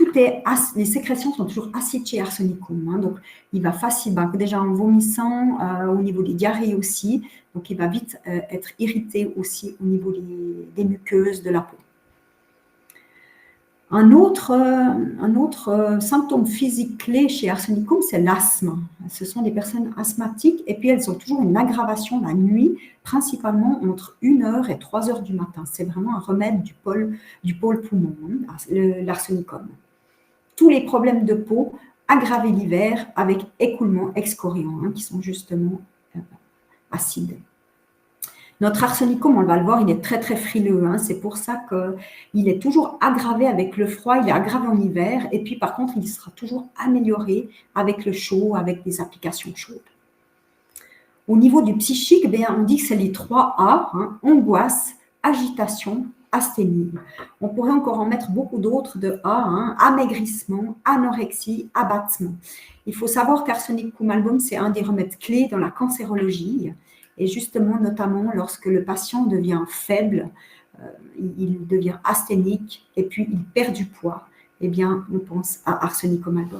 les sécrétions sont toujours acides chez Arsenicum. Hein, donc, il va facilement, déjà en vomissant, au niveau des diarrhées aussi, donc il va vite être irrité aussi au niveau des muqueuses de la peau. Un autre symptôme physique clé chez Arsenicum, c'est l'asthme. Ce sont des personnes asthmatiques et puis elles ont toujours une aggravation la nuit, principalement entre 1h et 3h du matin. C'est vraiment un remède du pôle poumon, l'arsenicum. Tous les problèmes de peau aggravés l'hiver avec écoulement excoriant, qui sont justement acides. Notre arsenicum, on va le voir, il est très, très frileux. Hein. C'est pour ça qu'il est toujours aggravé avec le froid, il est aggravé en hiver. Et puis, par contre, il sera toujours amélioré avec le chaud, avec des applications chaudes. Au niveau du psychique, on dit que c'est les 3 A, hein, angoisse, agitation, asthénie. On pourrait encore en mettre beaucoup d'autres de A, hein, amaigrissement, anorexie, abattement. Il faut savoir qu'Arsenicum album, c'est un des remèdes clés dans la cancérologie. Et justement, notamment lorsque le patient devient faible, il devient asthénique et puis il perd du poids, eh bien, on pense à Arsenicum album.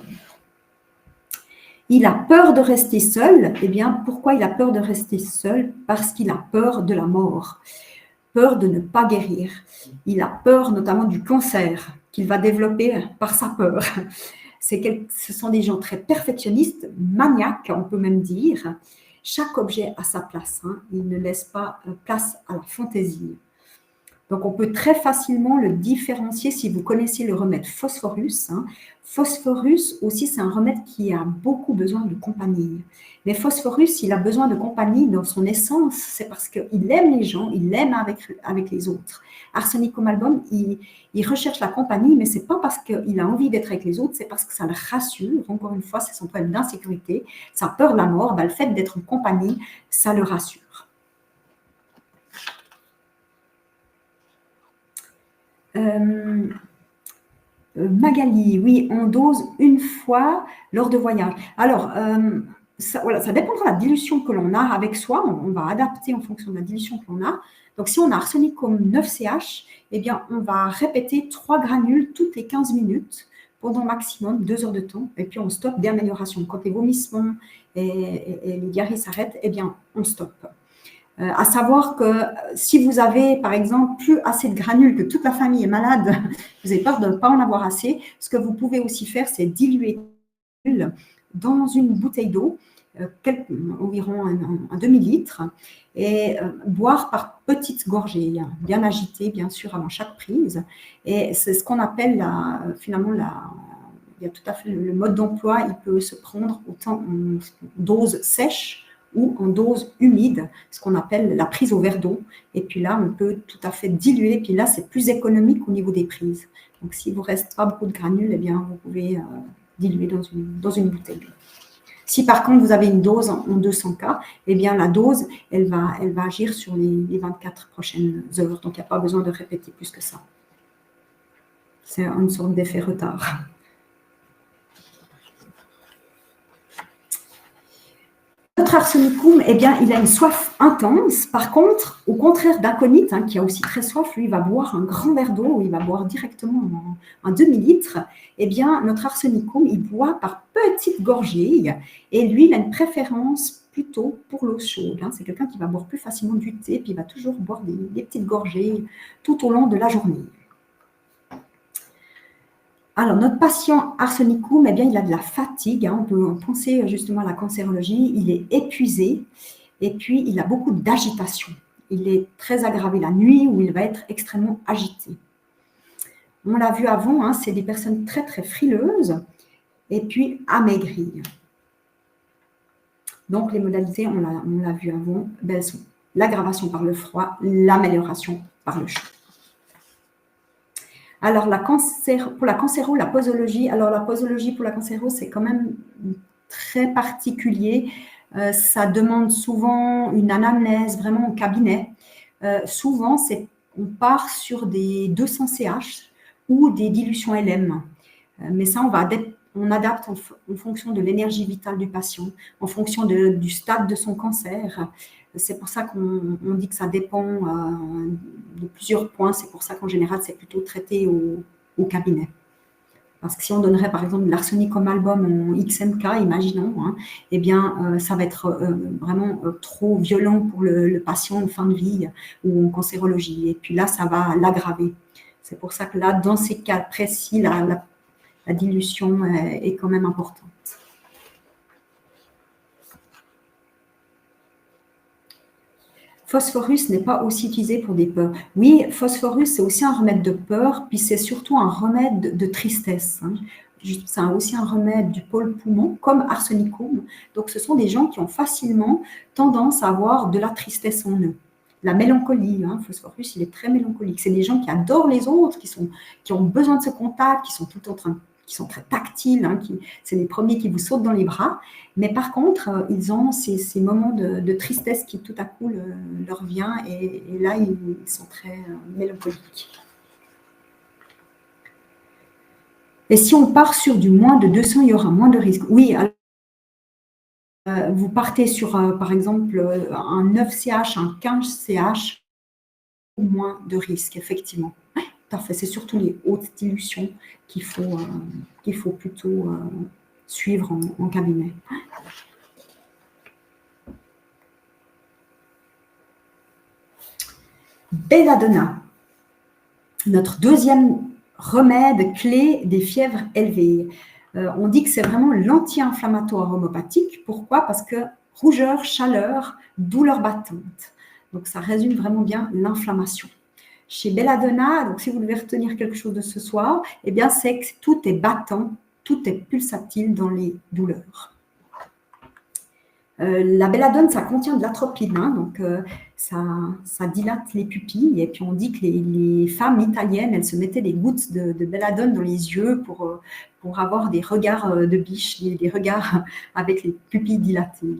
Il a peur de rester seul. Eh bien, pourquoi il a peur de rester seul? Parce qu'il a peur de la mort, peur de ne pas guérir. Il a peur notamment du cancer qu'il va développer par sa peur. Ce sont des gens très perfectionnistes, maniaques, on peut même dire. Chaque objet a sa place, hein. Il ne laisse pas place à la fantaisie. Donc, on peut très facilement le différencier si vous connaissez le remède Phosphorus. Hein. Phosphorus aussi, c'est un remède qui a beaucoup besoin de compagnie. Mais Phosphorus, il a besoin de compagnie dans son essence, c'est parce qu'il aime les gens, il aime avec les autres. Arsenicum album, il recherche la compagnie, mais ce n'est pas parce qu'il a envie d'être avec les autres, c'est parce que ça le rassure. Encore une fois, c'est son problème d'insécurité, sa peur de la mort. Le fait d'être en compagnie, ça le rassure. Magali, oui, on dose une fois lors de voyage. Alors, ça dépendra de la dilution que l'on a avec soi. On va adapter en fonction de la dilution que l'on a. Donc, si on a Arsenicum 9CH, eh bien, on va répéter 3 granules toutes les 15 minutes pendant maximum 2 heures de temps. Et puis, on stoppe d'amélioration. Quand les vomissements et les diarrhées s'arrêtent, eh bien, on stoppe. À savoir que si vous avez, par exemple, plus assez de granules, que toute la famille est malade, vous avez peur de ne pas en avoir assez, ce que vous pouvez aussi faire, c'est diluer dans une bouteille d'eau, environ un demi-litre, et boire par petites gorgées, bien agitées, bien sûr, avant chaque prise. Et c'est ce qu'on appelle finalement il y a tout à fait le mode d'emploi, il peut se prendre autant en dose sèche ou en dose humide, ce qu'on appelle la prise au verre d'eau. Et puis là, on peut tout à fait diluer. Puis là, c'est plus économique au niveau des prises. Donc, s'il ne vous reste pas beaucoup de granules, eh bien, vous pouvez diluer dans une bouteille. Si par contre, vous avez une dose en 200 K, eh bien, la dose, elle va agir sur les 24 prochaines heures. Donc, il n'y a pas besoin de répéter plus que ça. C'est une sorte d'effet retard. Notre arsenicum, eh bien, il a une soif intense. Par contre, au contraire d'aconite, hein, qui a aussi très soif, lui, il va boire un grand verre d'eau, il va boire directement un demi-litre. Eh bien, notre arsenicum, il boit par petites gorgées. Et lui, il a une préférence plutôt pour l'eau chaude. Hein. C'est quelqu'un qui va boire plus facilement du thé, puis il va toujours boire des petites gorgées tout au long de la journée. Alors, notre patient arsenicum, eh bien, il a de la fatigue. Hein, on peut penser justement à la cancérologie. Il est épuisé et puis il a beaucoup d'agitation. Il est très aggravé la nuit où il va être extrêmement agité. On l'a vu avant, hein, c'est des personnes très, très frileuses et puis amaigries. Donc, les modalités, on l'a vu avant, ben, elles sont l'aggravation par le froid, l'amélioration par le chaud. Alors, pour la cancéro, la posologie, alors la posologie pour la cancéro, c'est quand même très particulier. Ça demande souvent une anamnèse vraiment au cabinet. Souvent, on part sur des 200 CH ou des dilutions LM. Mais ça, on adapte en fonction de l'énergie vitale du patient, en fonction du stade de son cancer. C'est pour ça qu'on dit que ça dépend de plusieurs points. C'est pour ça qu'en général, c'est plutôt traité au cabinet. Parce que si on donnerait par exemple de l'arsenicum album en XMK, imaginons, hein, eh bien, ça va être vraiment trop violent pour le patient en fin de vie ou en cancérologie. Et puis là, ça va l'aggraver. C'est pour ça que là, dans ces cas précis, la dilution est quand même importante. Phosphorus n'est pas aussi utilisé pour des peurs. Oui, phosphorus, c'est aussi un remède de peur, puis c'est surtout un remède de tristesse. Hein. C'est aussi un remède du pôle poumon, comme arsenicum. Donc, ce sont des gens qui ont facilement tendance à avoir de la tristesse en eux. La mélancolie, hein, phosphorus, il est très mélancolique. C'est des gens qui adorent les autres, qui ont besoin de ce contact, qui sont tout en train qui sont très tactiles, hein, c'est les premiers qui vous sautent dans les bras. Mais par contre, ils ont ces moments de tristesse qui tout à coup leur vient et là, ils sont très mélancoliques. Et si on part sur du moins de 200, il y aura moins de risques. Oui, alors, vous partez sur, par exemple, un 9 CH, un 15 CH, moins de risques, effectivement. Tout à fait, c'est surtout les hautes dilutions qu'il faut plutôt suivre en cabinet. Belladonna, notre deuxième remède clé des fièvres élevées. On dit que c'est vraiment l'anti-inflammatoire homœopathique. Pourquoi? Parce que rougeur, chaleur, douleur battante. Donc, ça résume vraiment bien l'inflammation. Chez Belladonna, donc si vous devez retenir quelque chose de ce soir, eh bien, c'est que tout est battant, tout est pulsatile dans les douleurs. La belladone, ça contient de l'atropine, hein, donc ça dilate les pupilles. Et puis on dit que les femmes italiennes, elles se mettaient des gouttes de belladone dans les yeux pour avoir des regards de biche, des regards avec les pupilles dilatées.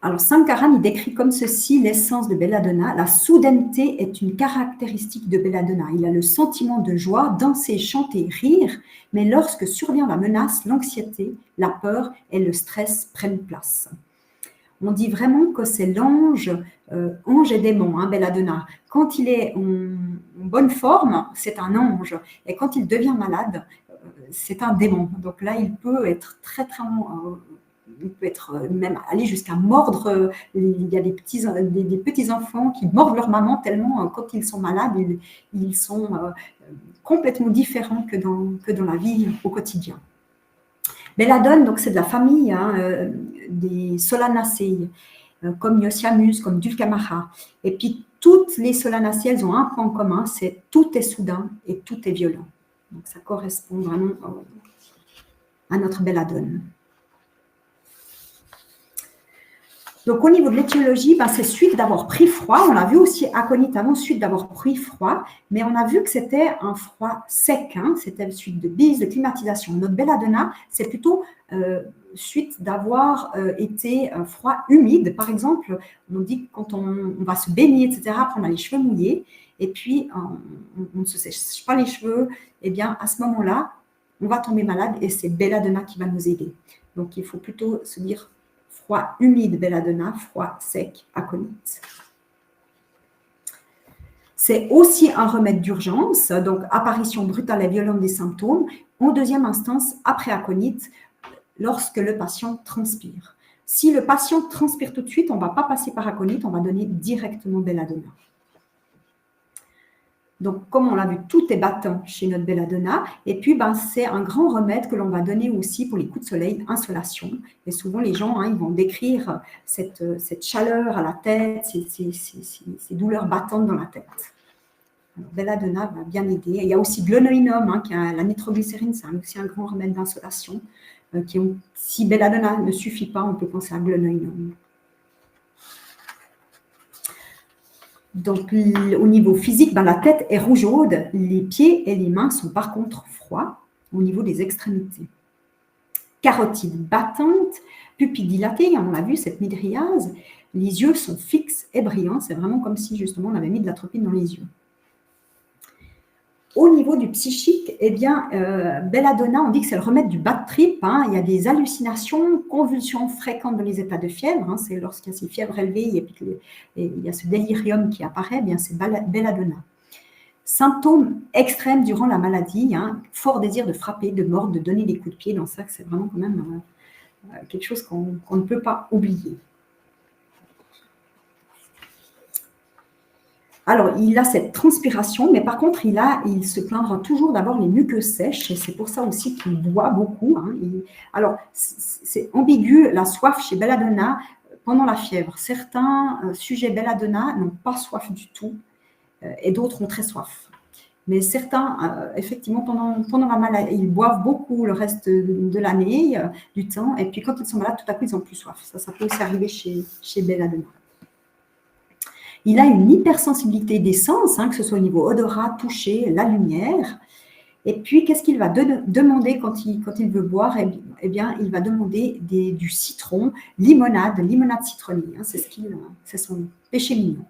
Alors, Sankaran, il décrit comme ceci l'essence de Belladonna. La soudaineté est une caractéristique de Belladonna. Il a le sentiment de joie, danser, chanter, rire, mais lorsque survient la menace, l'anxiété, la peur et le stress prennent place. On dit vraiment que c'est l'ange, ange et démon, hein, Belladonna. Quand il est en bonne forme, c'est un ange. Et quand il devient malade, c'est un démon. Donc là, il peut être très, très... il peut être même aller jusqu'à mordre. Il y a des petits enfants qui mordent leur maman tellement quand ils sont malades, ils sont complètement différents que dans la vie au quotidien. Belladone, donc c'est de la famille hein, des Solanaceae, comme Iociamus, comme Dulcamara. Et puis toutes les Solanaceae, elles ont un point commun, c'est tout est soudain et tout est violent. Donc ça correspond vraiment à notre Belladone. Donc, au niveau de l'étiologie, ben, c'est suite d'avoir pris froid. On l'a vu aussi aconite avant, suite d'avoir pris froid. Mais on a vu que c'était un froid sec. Hein, c'était suite de bise, de climatisation. Notre belladonna, c'est plutôt suite d'avoir été froid humide. Par exemple, on dit que quand on va se baigner, etc., après on a les cheveux mouillés, et puis on ne se sèche pas les cheveux, eh bien, à ce moment-là, on va tomber malade et c'est belladonna qui va nous aider. Donc, il faut plutôt se dire froid humide, belladonna, froid sec, aconite. C'est aussi un remède d'urgence, donc apparition brutale et violente des symptômes, en deuxième instance, après aconite, lorsque le patient transpire. Si le patient transpire tout de suite, on ne va pas passer par aconite, on va donner directement belladonna. Donc, comme on l'a vu, tout est battant chez notre belladonna. Et puis, c'est un grand remède que l'on va donner aussi pour les coups de soleil, insolation. Et souvent, les gens, ils vont décrire cette chaleur à la tête, ces douleurs battantes dans la tête. Alors, belladonna va bien aider. Et il y a aussi glonoïnum, la nitroglycérine, c'est aussi un grand remède d'insolation. Si belladonna ne suffit pas, on peut penser à glonoïnum. Donc, au niveau physique, la tête est rougeaude, les pieds et les mains sont par contre froids au niveau des extrémités. Carotide battante, pupille dilatée, on a vu cette mydriase, les yeux sont fixes et brillants, c'est vraiment comme si justement on avait mis de l'atropine dans les yeux. Au niveau du psychique, belladonna, on dit que c'est le remède du bad trip. Il y a des hallucinations, convulsions fréquentes dans les états de fièvre. C'est lorsqu'il y a ces fièvres élevées et puis il y a ce délirium qui apparaît, c'est belladonna. Symptômes extrêmes durant la maladie, fort désir de frapper, de mordre, de donner des coups de pied. Dans ça, c'est vraiment quand même quelque chose qu'on ne peut pas oublier. Alors, il a cette transpiration, mais par contre, il se plaindra toujours d'avoir les muqueuses sèches, et c'est pour ça aussi qu'il boit beaucoup. Alors, c'est ambigu, la soif chez belladonna pendant la fièvre. Certains sujets belladonna n'ont pas soif du tout, et d'autres ont très soif. Mais certains, effectivement, pendant la maladie, ils boivent beaucoup le reste de l'année, du temps, et puis quand ils sont malades, tout à coup, ils n'ont plus soif. Ça peut aussi arriver chez belladonna. Il a une hypersensibilité des sens, que ce soit au niveau odorat, toucher, la lumière. Et puis, qu'est-ce qu'il va demander quand il veut boire? Il va demander du citron, limonade citronnée. C'est son péché mignon.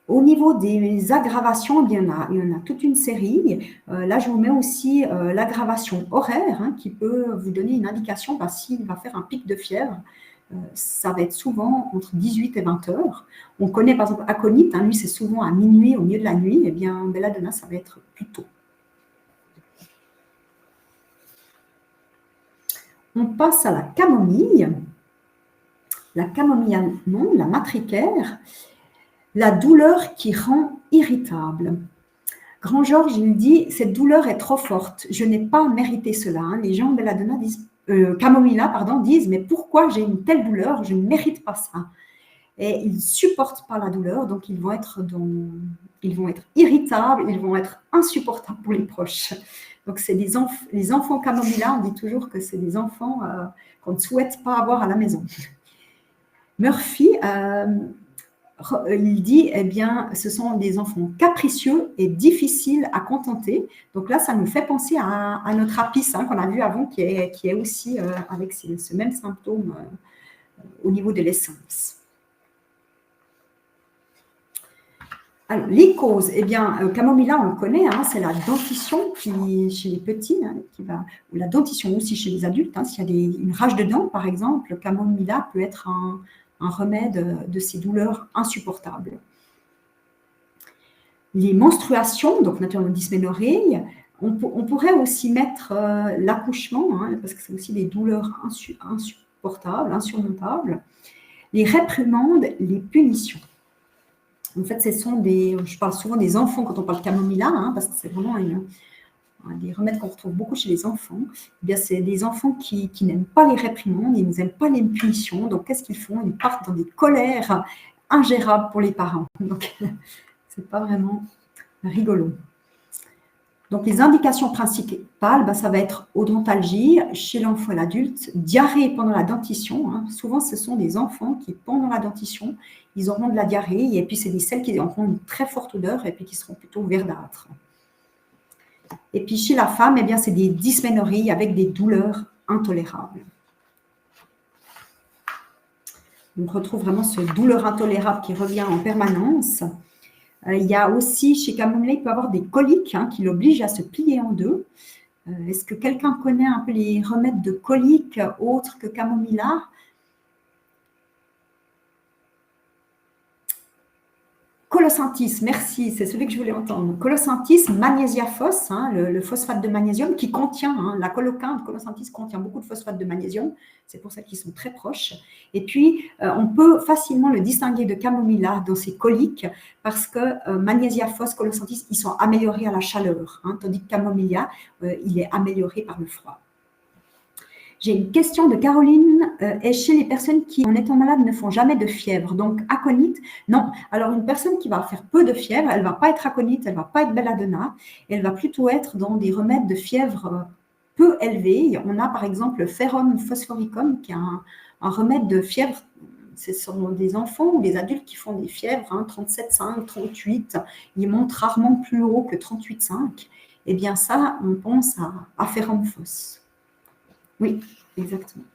Au niveau des aggravations, il y en a toute une série. Là, je vous mets aussi l'aggravation horaire qui peut vous donner une indication s'il va faire un pic de fièvre. Ça va être souvent entre 18 et 20 heures. On connaît par exemple aconite, lui c'est souvent à minuit, au milieu de la nuit, belladonna ça va être plus tôt. On passe à la camomille. La camomille allemande, la matricaire, la douleur qui rend irritable. Grand Georges, il dit, cette douleur est trop forte, je n'ai pas mérité cela. Les gens belladonna disent, camomilla, disent, mais pourquoi j'ai une telle douleur? Je ne mérite pas ça. Et ils ne supportent pas la douleur, donc ils vont être irritables, ils vont être insupportables pour les proches. Donc, c'est les enfants camomilla, on dit toujours que c'est des enfants qu'on ne souhaite pas avoir à la maison. Murphy, il dit, ce sont des enfants capricieux et difficiles à contenter. Donc là, ça nous fait penser à notre apis qu'on a vu avant, qui est aussi avec ce même symptôme au niveau de l'essence. Alors, les causes, camomilla, on le connaît, c'est la dentition chez les petits, ou la dentition aussi chez les adultes. S'il y a une rage de dents, par exemple, le camomilla peut être un remède de ces douleurs insupportables. Les menstruations, donc naturellement dysménorrhée, on pourrait aussi mettre l'accouchement, parce que c'est aussi des douleurs insupportables, insurmontables. Les réprimandes, les punitions. En fait, je parle souvent des enfants quand on parle de camomilla, parce que c'est vraiment des remèdes qu'on retrouve beaucoup chez les enfants. C'est des enfants qui n'aiment pas les réprimandes, ils n'aiment pas les punitions. Donc, qu'est-ce qu'ils font? Ils partent dans des colères ingérables pour les parents. Donc, c'est pas vraiment rigolo. Donc, les indications principales, ça va être odontalgie chez l'enfant et l'adulte, diarrhée pendant la dentition. Souvent, ce sont des enfants qui, pendant la dentition, ils auront de la diarrhée et puis c'est celles qui auront une très forte odeur et puis qui seront plutôt verdâtres. Et puis, chez la femme, c'est des dysménorrhées avec des douleurs intolérables. On retrouve vraiment ce douleur intolérable qui revient en permanence. Il y a aussi, chez camomilla, il peut y avoir des coliques qui l'obligent à se plier en deux. Est-ce que quelqu'un connaît un peu les remèdes de colique autres que camomilla? Colocynthis, merci, c'est celui que je voulais entendre. Colocynthis, magnésiaphos, hein, le phosphate de magnésium qui contient, hein, la coloquinte Colocynthis contient beaucoup de phosphate de magnésium, c'est pour ça qu'ils sont très proches. Et puis, on peut facilement le distinguer de camomilla dans ses coliques parce que magnésiaphos, Colocynthis, ils sont améliorés à la chaleur, hein, tandis que camomilla, il est amélioré par le froid. J'ai une question de Caroline. Est chez les personnes qui, en étant malades, ne font jamais de fièvre, donc aconite? Non. Alors, une personne qui va faire peu de fièvre, elle ne va pas être aconite, elle ne va pas être belladonna, elle va plutôt être dans des remèdes de fièvre peu élevés. On a par exemple le ferrum phosphoricum, qui est un remède de fièvre. Ce sont des enfants ou des adultes qui font des fièvres, hein, 37,5, 38. Ils montent rarement plus haut que 38,5. Eh bien, ça, on pense à ferrum phos. Oui, exactement.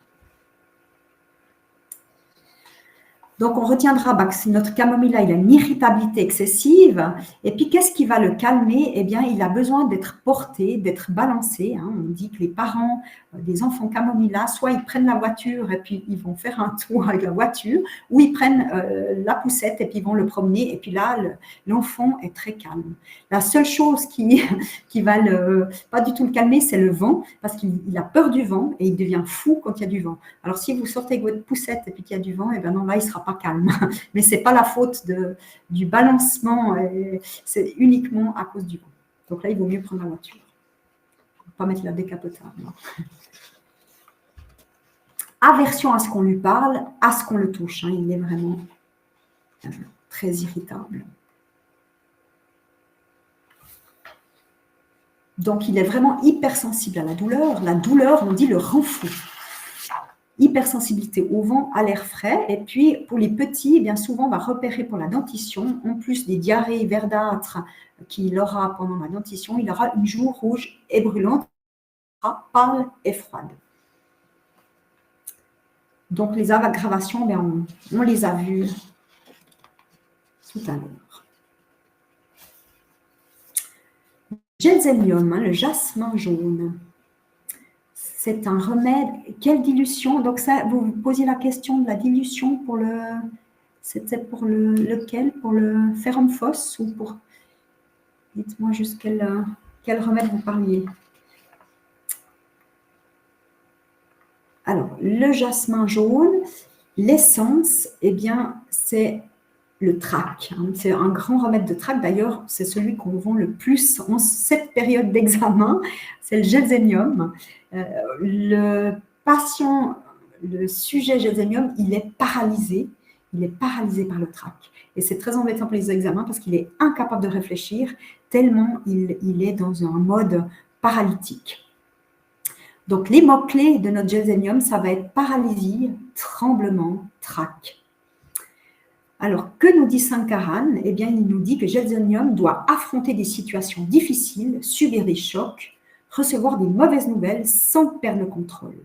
Donc, on retiendra que si notre camomilla, il a une irritabilité excessive, et puis qu'est-ce qui va le calmer? Eh bien, il a besoin d'être porté, d'être balancé. Hein. On dit que les parents des enfants camomilla, soit ils prennent la voiture et puis ils vont faire un tour avec la voiture, ou ils prennent la poussette et puis ils vont le promener, et puis là, l'enfant est très calme. La seule chose qui va pas du tout le calmer, c'est le vent, parce qu'il a peur du vent et il devient fou quand il y a du vent. Alors, si vous sortez avec votre poussette et puis qu'il y a du vent, eh bien non, là, il ne sera pas calme. Mais ce n'est pas la faute du balancement, c'est uniquement à cause du vent. Donc là, il vaut mieux prendre la voiture. Il ne faut pas mettre la décapotable. Aversion à ce qu'on lui parle, à ce qu'on le touche. Hein. Il est vraiment très irritable. Donc, il est vraiment hypersensible à la douleur. La douleur, on dit, le rend fou. Hypersensibilité au vent, à l'air frais. Et puis, pour les petits, bien souvent, on va repérer pour la dentition, en plus des diarrhées verdâtres qu'il aura pendant la dentition, il aura une joue rouge et brûlante, pâle et froide. Donc, les aggravations, bien, on les a vues tout à l'heure. Gelsemium, hein, le jasmin jaune. C'est un remède. Quelle dilution? Donc, ça, vous vous posiez la question de la dilution pour le. C'était pour lequel? Pour le ferrum phos ou pour. Dites-moi juste quel remède vous parliez. Alors, le jasmin jaune, l'essence, eh bien, c'est le trac. Hein. C'est un grand remède de trac. D'ailleurs, c'est celui qu'on vend le plus en cette période d'examen. C'est le gelsemium. Le patient, le sujet gelsemium, il est paralysé. Il est paralysé par le trac. Et c'est très embêtant pour les examens parce qu'il est incapable de réfléchir tellement il est dans un mode paralytique. Donc, les mots-clés de notre gelsemium, ça va être paralysie, tremblement, trac. Alors, que nous dit Sankaran? Eh bien, il nous dit que gelsemium doit affronter des situations difficiles, subir des chocs, recevoir des mauvaises nouvelles sans perdre le contrôle.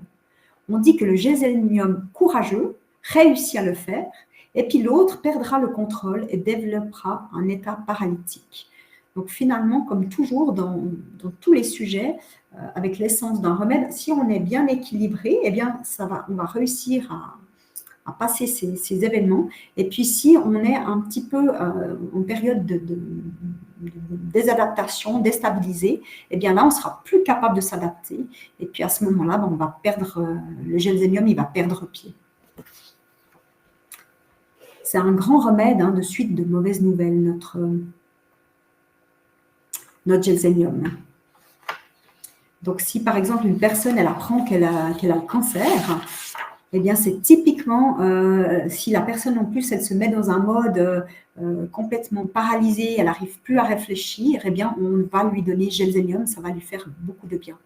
On dit que le gelsemium courageux réussit à le faire, et puis l'autre perdra le contrôle et développera un état paralytique. Donc finalement, comme toujours dans tous les sujets, avec l'essence d'un remède, si on est bien équilibré, eh bien on va réussir à passer ces événements. Et puis si on est un petit peu en période de désadaptation, déstabilisé, eh bien là, on sera plus capable de s'adapter. Et puis à ce moment-là, on va perdre, le gelsemium, il va perdre pied. C'est un grand remède de suite de mauvaises nouvelles, notre gelsemium. Donc, si par exemple une personne, elle apprend qu'elle a le cancer, eh bien c'est typiquement, si la personne en plus, elle se met dans un mode complètement paralysé, elle n'arrive plus à réfléchir, eh bien on va lui donner gelsemium, ça va lui faire beaucoup de bien.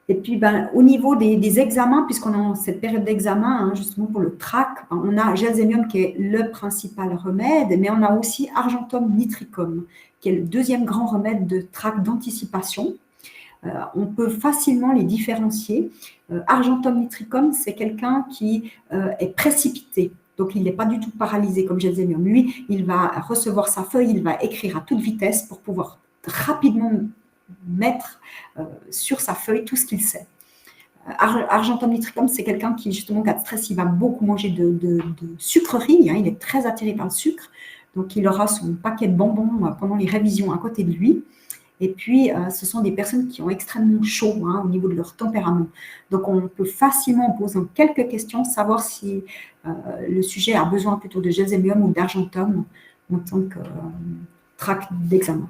Et puis, au niveau des examens, puisqu'on est en cette période d'examen, justement pour le trac, on a gelsemium qui est le principal remède, mais on a aussi argentum nitricum, qui est le deuxième grand remède de trac d'anticipation. On peut facilement les différencier. Argentum nitricum, c'est quelqu'un qui est précipité. Donc, il n'est pas du tout paralysé comme gelsemium. Lui, il va recevoir sa feuille, il va écrire à toute vitesse pour pouvoir rapidement mettre sur sa feuille tout ce qu'il sait. Argentum nitricum, c'est quelqu'un qui, justement, en cas de stress, il va beaucoup manger de sucreries, hein, il est très attiré par le sucre, donc il aura son paquet de bonbons pendant les révisions à côté de lui. Et puis, ce sont des personnes qui ont extrêmement chaud, hein, au niveau de leur tempérament. Donc, on peut facilement, en posant quelques questions, savoir si le sujet a besoin plutôt de gelsemium ou d'argentum en tant que tract d'examen.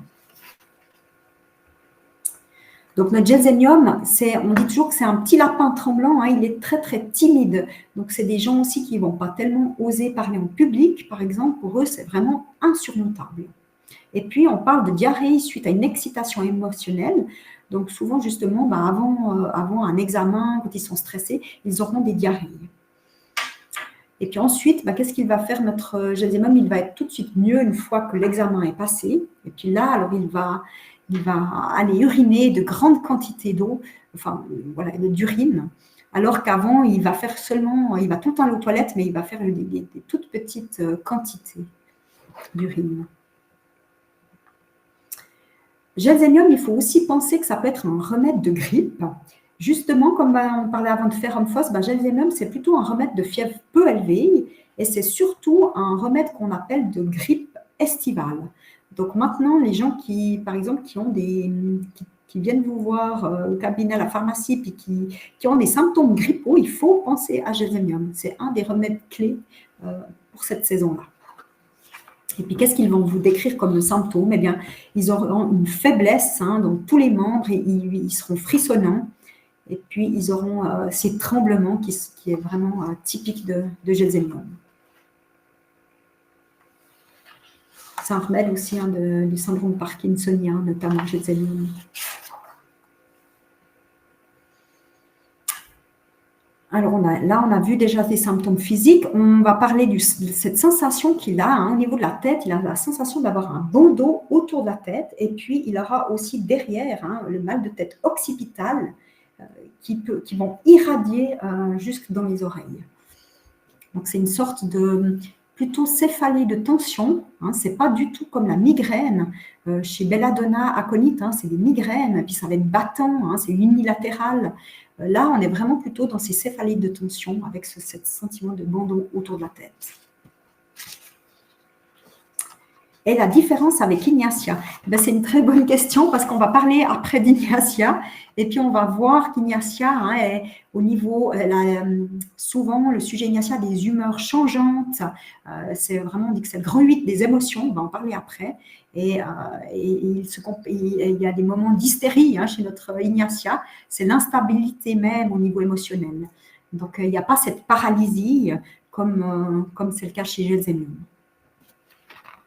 Donc, notre gelsemium, on dit toujours que c'est un petit lapin tremblant, hein, il est très, très timide. Donc, c'est des gens aussi qui ne vont pas tellement oser parler en public, par exemple. Pour eux, c'est vraiment insurmontable. Et puis, on parle de diarrhée suite à une excitation émotionnelle. Donc, souvent, justement, avant un examen, quand ils sont stressés, ils auront des diarrhées. Et puis ensuite, qu'est-ce qu'il va faire notre gelsemium? Il va être tout de suite mieux une fois que l'examen est passé. Et puis là, alors, il va aller uriner de grandes quantités d'eau, d'urine, alors qu'avant, il va tout le temps aller aux toilettes, mais il va faire des toutes petites quantités d'urine. Gelsemium, il faut aussi penser que ça peut être un remède de grippe. Justement, comme on parlait avant de Ferrum phos, gelsemium, c'est plutôt un remède de fièvre peu élevée et c'est surtout un remède qu'on appelle de grippe estivale. Donc maintenant, les gens qui, par exemple, qui viennent vous voir au cabinet, à la pharmacie, puis qui ont des symptômes grippaux, il faut penser à gelsemium. C'est un des remèdes clés pour cette saison-là. Et puis, qu'est-ce qu'ils vont vous décrire comme symptômes? Eh bien, ils auront une faiblesse dans tous les membres, et ils seront frissonnants, et puis ils auront ces tremblements qui est vraiment typique de gelsemium. C'est un remède aussi du syndrome parkinsonien, notamment gelsemium. Alors, on a vu déjà des symptômes physiques. On va parler de cette sensation qu'il a au niveau de la tête. Il a la sensation d'avoir un bandeau autour de la tête. Et puis, il aura aussi derrière le mal de tête occipital qui vont irradier jusque dans les oreilles. Donc, c'est une sorte de plutôt céphalée de tension. Ce n'est pas du tout comme la migraine. Chez Belladonna aconite, c'est des migraines. Et puis, ça va être battant, c'est unilatéral. Là, on est vraiment plutôt dans ces céphalées de tension avec ce sentiment de bandeau autour de la tête. Et la différence avec Ignacia, c'est une très bonne question parce qu'on va parler après d'Ignacia et puis on va voir qu'Ignacia est au niveau, souvent le sujet Ignacia a des humeurs changeantes, c'est vraiment, on dit que c'est le grand 8 des émotions, on va en parler après. Et il y a des moments d'hystérie chez notre Ignacia, c'est l'instabilité même au niveau émotionnel. Donc, il n'y a pas cette paralysie comme c'est le cas chez gelsemium.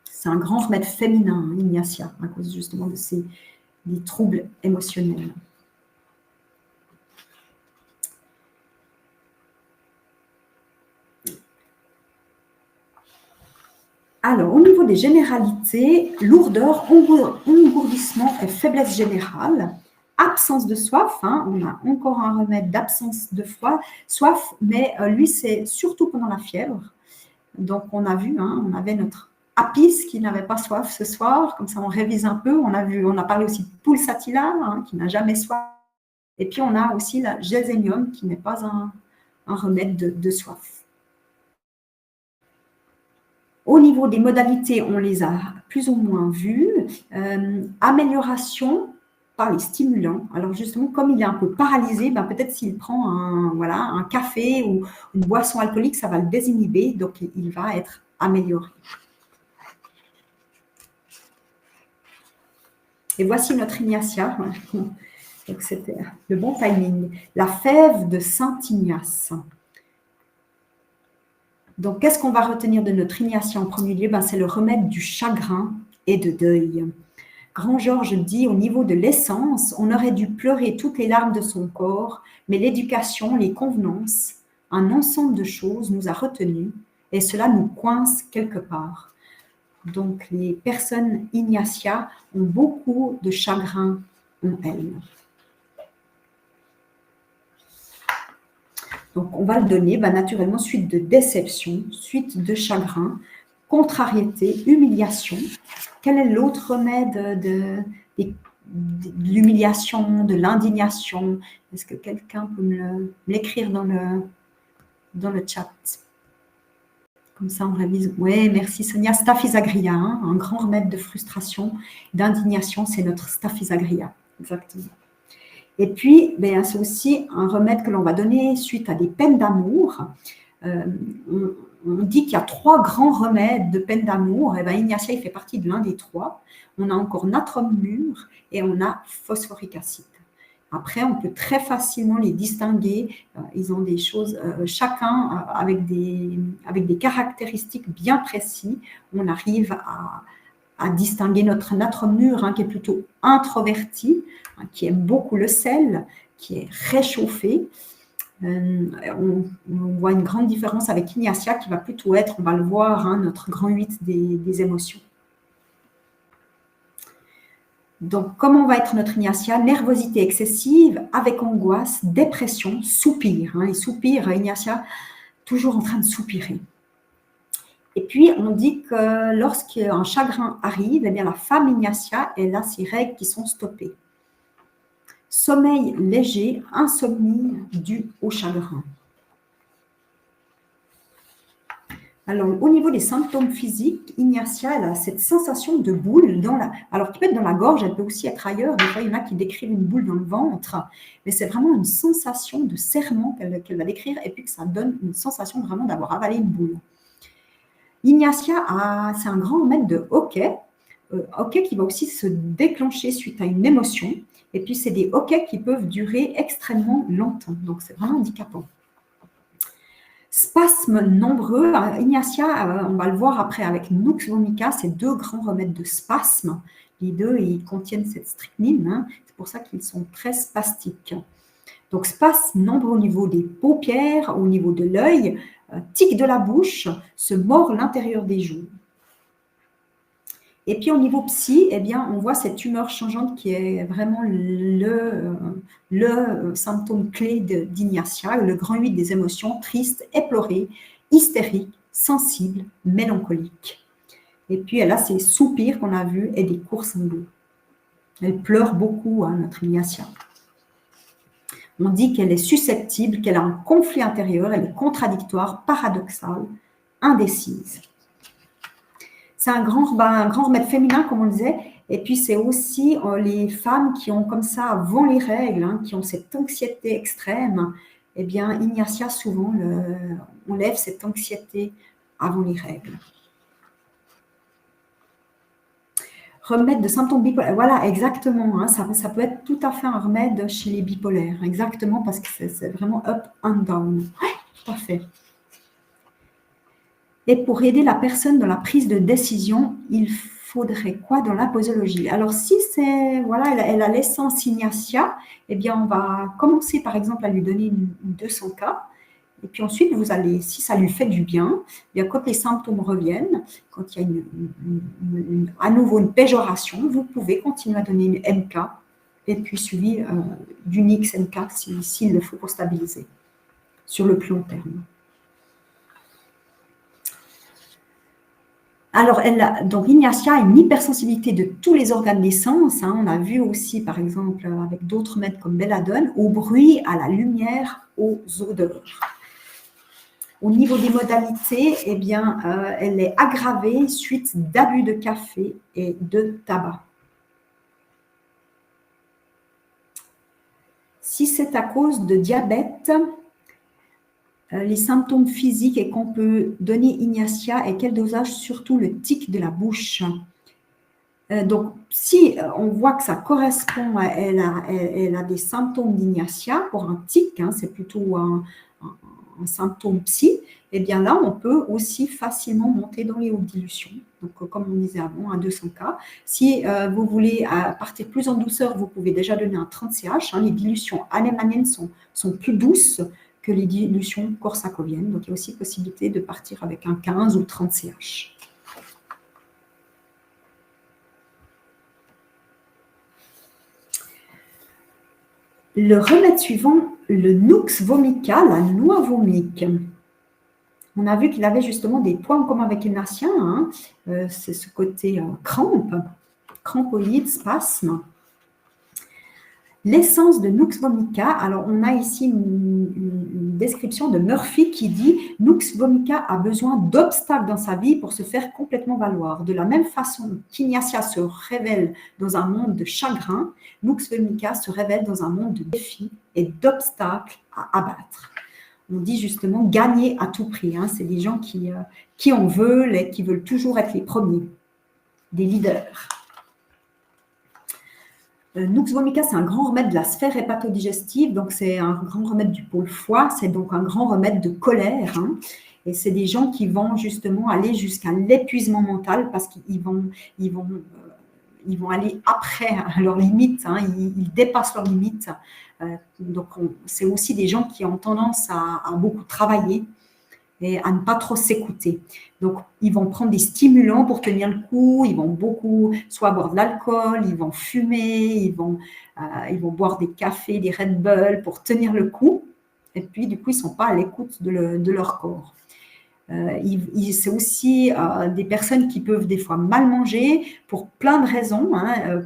C'est un grand remède féminin, Ignacia, à cause justement de des troubles émotionnels. Alors, au niveau des généralités, lourdeur, engourdissement et faiblesse générale, absence de soif, on a encore un remède d'absence de soif, mais lui, c'est surtout pendant la fièvre. Donc, on a vu, on avait notre Apis qui n'avait pas soif ce soir, comme ça on révise un peu. On a parlé aussi de Pulsatilla, qui n'a jamais soif. Et puis, on a aussi la gelsemium, qui n'est pas un remède de soif. Au niveau des modalités, on les a plus ou moins vues. Amélioration par les stimulants. Alors justement, comme il est un peu paralysé, peut-être s'il prend un café ou une boisson alcoolique, ça va le désinhiber, donc il va être amélioré. Et voici notre Ignacia. Donc c'était le bon timing. La fève de Saint-Ignace. Donc, qu'est-ce qu'on va retenir de notre Ignacia en premier lieu? C'est le remède du chagrin et de deuil. Grand Georges dit, au niveau de l'essence, on aurait dû pleurer toutes les larmes de son corps, mais l'éducation, les convenances, un ensemble de choses nous a retenus et cela nous coince quelque part. Donc, les personnes Ignacia ont beaucoup de chagrin en elles. Donc, on va le donner naturellement suite de déception, suite de chagrin, contrariété, humiliation. Quel est l'autre remède de l'humiliation, de l'indignation. Est-ce que quelqu'un peut me l'écrire dans le chat? Comme ça, on révise. Oui, merci Sonia. Staphysagria, hein, un grand remède de frustration, d'indignation, c'est notre Staphysagria. Exactement. Et puis, ben, c'est aussi un remède que l'on va donner suite à des peines d'amour. On dit qu'il y a 3 grands remèdes de peine d'amour. Et ben, Ignatia, il fait partie de l'un des 3. On a encore natrum mûr et on a phosphorique acide. Après, on peut très facilement les distinguer. Ils ont des choses, chacun avec des caractéristiques bien précises. On arrive à distinguer notre natrum mûr, hein, qui est plutôt introverti, hein, qui aime beaucoup le sel, qui est réchauffé. On voit une grande différence avec Ignatia, qui va plutôt être, on va le voir, hein, notre grand 8 des émotions. Donc, comment va être notre Ignatia? Nervosité excessive, avec angoisse, dépression, soupir. Hein, les soupirs, Ignatia, toujours en train de soupirer. Et puis, on dit que lorsqu'un chagrin arrive, eh bien, la femme Ignatia, elle a ses règles qui sont stoppées. Sommeil léger, insomnie due au chagrin. Alors, au niveau des symptômes physiques, Ignatia, elle a cette sensation de boule alors qui peut être dans la gorge, elle peut aussi être ailleurs. Des fois, il y en a qui décrivent une boule dans le ventre, mais c'est vraiment une sensation de serrement qu'elle va décrire et puis que ça donne une sensation vraiment d'avoir avalé une boule. Ignatia, c'est un grand remède de hoquet, hoquet qui va aussi se déclencher suite à une émotion. Et puis, c'est des hoquets qui peuvent durer extrêmement longtemps. Donc, c'est vraiment handicapant. Spasmes nombreux. Ignatia, on va le voir après avec Nux vomica, c'est 2 grands remèdes de spasmes. Les 2, ils contiennent cette strychnine. Hein. C'est pour ça qu'ils sont très spastiques. Donc, spasmes nombreux au niveau des paupières, au niveau de l'œil, tic de la bouche, se mord l'intérieur des joues. Et puis, au niveau psy, eh bien, on voit cette humeur changeante qui est vraiment le symptôme clé d'Ignatia, le grand 8 des émotions, triste, éploré, hystérique, sensible, mélancolique. Et puis, elle a ces soupirs qu'on a vus et des courts sanglots. Elle pleure beaucoup, hein, notre Ignatia. On dit qu'elle est susceptible, qu'elle a un conflit intérieur, elle est contradictoire, paradoxale, indécise. C'est un grand remède féminin, comme on le disait. Et puis, c'est aussi les femmes qui ont comme ça, avant les règles, hein, qui ont cette anxiété extrême. Eh bien, Ignatia, souvent, on lève cette anxiété avant les règles. Remède de symptômes bipolaires. Voilà, exactement. Hein, ça peut être tout à fait un remède chez les bipolaires. Exactement, parce que c'est vraiment up and down. Oui, tout à fait. Et pour aider la personne dans la prise de décision, il faudrait quoi dans la posologie? Alors, si c'est, voilà, elle a l'essence Ignatia, eh bien, on va commencer, par exemple, à lui donner une 200K. Et puis ensuite, vous allez, si ça lui fait du bien, eh bien, quand les symptômes reviennent, quand il y a à nouveau une péjoration, vous pouvez continuer à donner une MK et puis suivi d'une XMK s'il le faut pour stabiliser sur le plus long terme. Alors, donc Ignatia a une hypersensibilité de tous les organes des sens. Hein. On a vu aussi, par exemple, avec d'autres remèdes comme Belladone, au bruit, à la lumière, aux odeurs. Au niveau des modalités, eh bien, elle est aggravée suite d'abus de café et de tabac. Si c'est à cause de diabète, les symptômes physiques et qu'on peut donner Ignatia et quel dosage, surtout le tic de la bouche. Donc, si on voit que ça correspond, elle a des symptômes d'Ignatia pour un tic, hein, c'est plutôt un symptôme psy, et bien là, on peut aussi facilement monter dans les hautes dilutions. Donc, comme on disait avant, un 200K. Si vous voulez partir plus en douceur, vous pouvez déjà donner un 30 CH. Hein, les dilutions anémaniennes sont plus douces que les dilutions corsacoviennes. Donc, il y a aussi possibilité de partir avec un 15 ou 30 CH. Le remède suivant, le Nux vomica, la noix vomique. On a vu qu'il avait justement des points en commun avec Ignatia. Hein. C'est ce côté crampe, crampoïde, spasme. L'essence de Nux vomica, alors on a ici une description de Murphy qui dit « Nux vomica a besoin d'obstacles dans sa vie pour se faire complètement valoir. De la même façon qu'Ignacia se révèle dans un monde de chagrin, Nux vomica se révèle dans un monde de défis et d'obstacles à abattre. » On dit justement gagner à tout prix. Hein. C'est des gens qui en veulent et qui veulent toujours être les premiers, des leaders. Nux vomica, c'est un grand remède de la sphère hépatodigestive, donc c'est un grand remède du pôle foie, c'est donc un grand remède de colère. Hein, et c'est des gens qui vont justement aller jusqu'à l'épuisement mental parce qu'ils vont aller après leurs limites, hein, ils dépassent leurs limites. Donc c'est aussi des gens qui ont tendance à beaucoup travailler et à ne pas trop s'écouter. Donc, ils vont prendre des stimulants pour tenir le coup, ils vont beaucoup soit boire de l'alcool, ils vont fumer, ils vont boire des cafés, des Red Bull pour tenir le coup. Et puis, du coup, ils ne sont pas à l'écoute de leur corps. C'est aussi des personnes qui peuvent des fois mal manger pour plein de raisons, hein,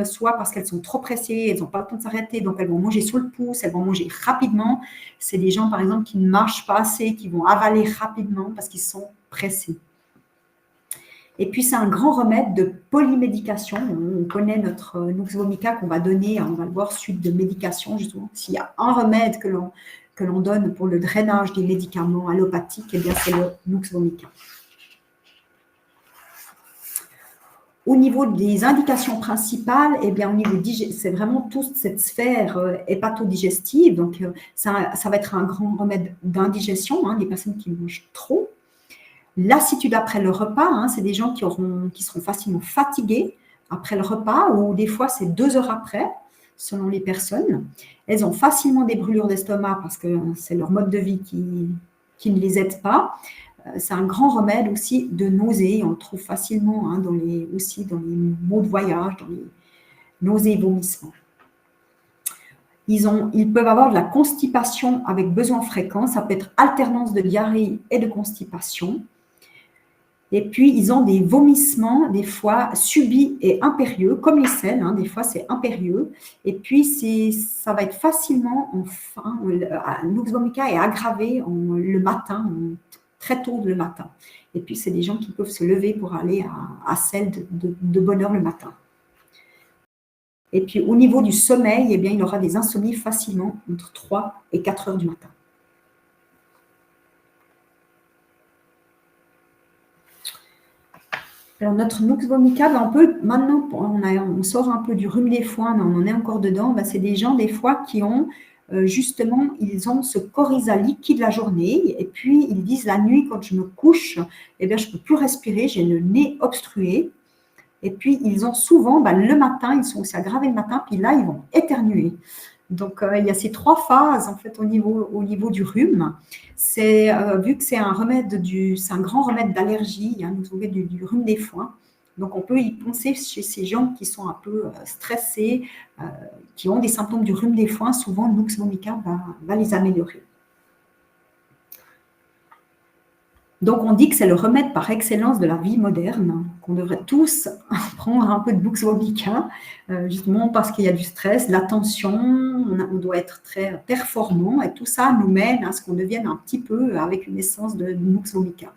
soit parce qu'elles sont trop pressées, elles n'ont pas le temps de s'arrêter, donc elles vont manger sur le pouce, elles vont manger rapidement. C'est des gens, par exemple, qui ne marchent pas assez, qui vont avaler rapidement parce qu'ils sont pressés. Et puis, c'est un grand remède de polymédication. On connaît notre Nux vomica qu'on va donner, on va le voir, suite de médication, justement. S'il y a un remède que l'on donne pour le drainage des médicaments allopathiques, eh bien, c'est le Nux vomica. Au niveau des indications principales, eh bien, c'est vraiment toute cette sphère hépatodigestive. Donc, ça va être un grand remède d'indigestion, hein, des personnes qui mangent trop. Lassitude après le repas, hein, c'est des gens qui seront facilement fatigués après le repas, ou des fois, c'est 2 heures après, selon les personnes. Elles ont facilement des brûlures d'estomac parce que c'est leur mode de vie qui ne les aide pas. C'est un grand remède aussi de nausées. On le trouve facilement hein, aussi dans les maux de voyage, dans les nausées et vomissements. Ils peuvent avoir de la constipation avec besoin fréquent. Ça peut être alternance de diarrhée et de constipation. Et puis, ils ont des vomissements, des fois subis et impérieux, comme les selles, hein, des fois c'est impérieux. Et puis, ça va être facilement, Nux vomica est aggravé le matin, très tôt le matin. Et puis, c'est des gens qui peuvent se lever pour aller à selle de bonne heure le matin. Et puis, au niveau du sommeil, eh bien, il aura des insomnies facilement entre 3 et 4 heures du matin. Alors, notre Nux vomica, maintenant, on sort un peu du rhume des foins, mais on en est encore dedans. C'est des gens, des fois, qui ont justement, ils ont ce coryza liquide la journée, et puis ils disent la nuit, quand je me couche, eh bien, je ne peux plus respirer, j'ai le nez obstrué. Et puis, ils ont souvent, le matin, ils sont aussi aggravés le matin, puis là, ils vont éternuer. Donc, il y a ces 3 phases, en fait, au niveau du rhume. Vu que c'est un grand remède d'allergie, hein, du rhume des foins. Donc, on peut y penser chez ces gens qui sont un peu stressés, qui ont des symptômes du rhume des foins. Souvent, Nux vomica va les améliorer. Donc, on dit que c'est le remède par excellence de la vie moderne, qu'on devrait tous prendre un peu de Nux vomica, justement parce qu'il y a du stress, de la tension, on doit être très performant, et tout ça nous mène à ce qu'on devienne un petit peu avec une essence de Nux vomica.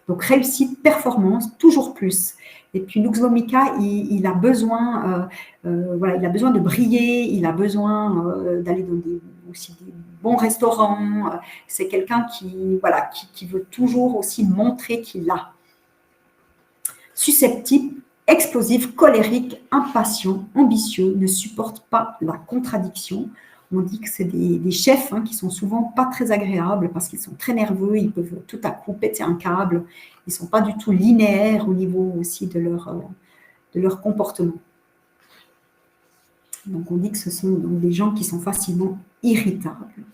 Donc, réussite, performance, toujours plus. Et puis, Nux vomica, il a besoin de briller, il a besoin d'aller dans aussi des bons restaurants. C'est quelqu'un qui veut toujours aussi montrer qu'il a. Susceptible, explosif, colérique, impatient, ambitieux, ne supporte pas la contradiction. On dit que c'est des chefs qui sont souvent pas très agréables parce qu'ils sont très nerveux, ils peuvent tout à coup péter un câble, ils ne sont pas du tout linéaires au niveau aussi de leur comportement. Donc on dit que ce sont donc des gens qui sont facilement irritables.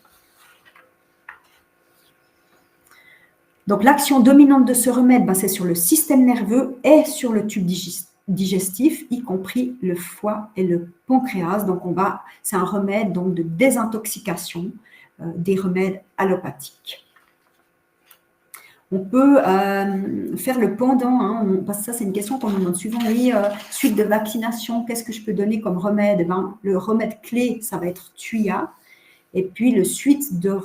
Donc l'action dominante de ce remède, c'est sur le système nerveux et sur le tube digestif, y compris le foie et le pancréas. Donc c'est un remède donc de désintoxication des remèdes allopathiques. On peut faire le pendant, hein, parce que ça, c'est une question qu'on nous demande souvent. Oui, suite de vaccination, qu'est-ce que je peux donner comme remède? Eh ben, le remède clé, ça va être Thuya. Et puis, le suite de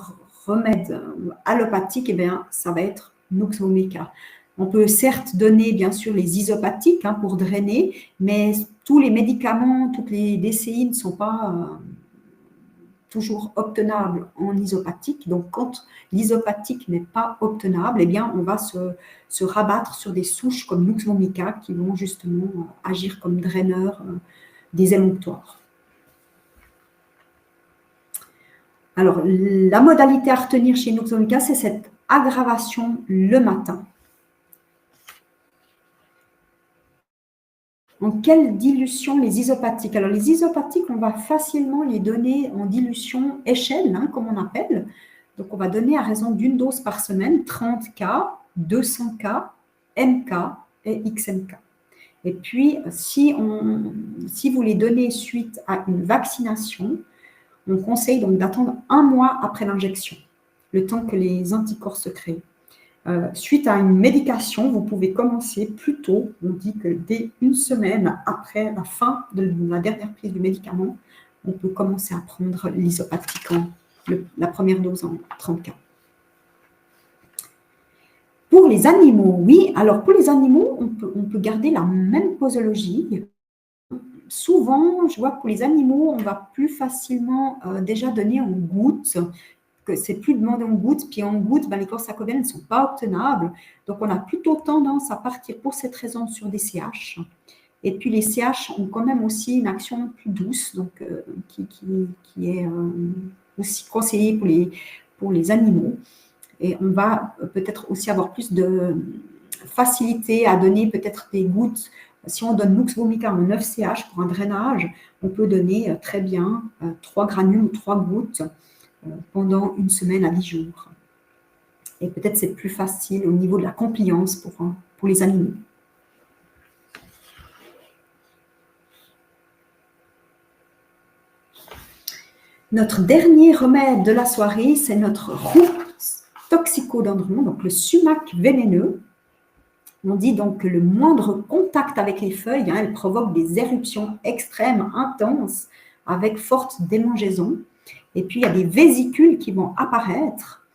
remède allopathique, eh bien, ça va être Nux vomica. On peut certes donner, bien sûr, les isopathiques hein, pour drainer, mais tous les médicaments, toutes les DCI ne sont pas toujours obtenable en isopathique. Donc, quand l'isopathique n'est pas obtenable, eh bien, on va se rabattre sur des souches comme Nux vomica qui vont justement agir comme draineurs des émonctoires. Alors, la modalité à retenir chez Nux vomica, c'est cette aggravation le matin. En quelle dilution les isopathiques? Alors, les isopathiques, on va facilement les donner en dilution échelle, hein, comme on appelle. Donc, on va donner à raison d'une dose par semaine, 30 K, 200 K, MK et XMK. Et puis, si vous les donnez suite à une vaccination, on conseille donc d'attendre 1 mois après l'injection, le temps que les anticorps se créent. Suite à une médication, vous pouvez commencer plus tôt. On dit que dès 1 semaine après la fin de la dernière prise du médicament, on peut commencer à prendre l'isopathique, la première dose en 30 K. Pour les animaux, oui. Alors, pour les animaux, on peut garder la même posologie. Souvent, je vois que pour les animaux, on va plus facilement déjà donner en gouttes, que c'est plus demandé en gouttes, puis en gouttes, les corsacoviales ne sont pas obtenables. Donc, on a plutôt tendance à partir pour cette raison sur des CH. Et puis, les CH ont quand même aussi une action plus douce, donc qui est aussi conseillée pour les animaux. Et on va peut-être aussi avoir plus de facilité à donner peut-être des gouttes. Si on donne Nux vomica en 9 CH pour un drainage, on peut donner très bien 3 granules ou 3 gouttes pendant 1 semaine à 10 jours. Et peut-être c'est plus facile au niveau de la compliance pour les animaux. Notre dernier remède de la soirée, c'est notre roux toxicodendron, donc le sumac vénéneux. On dit donc que le moindre contact avec les feuilles, elle provoque des éruptions extrêmes, intenses, avec forte démangeaison. Et puis, il y a des vésicules qui vont apparaître.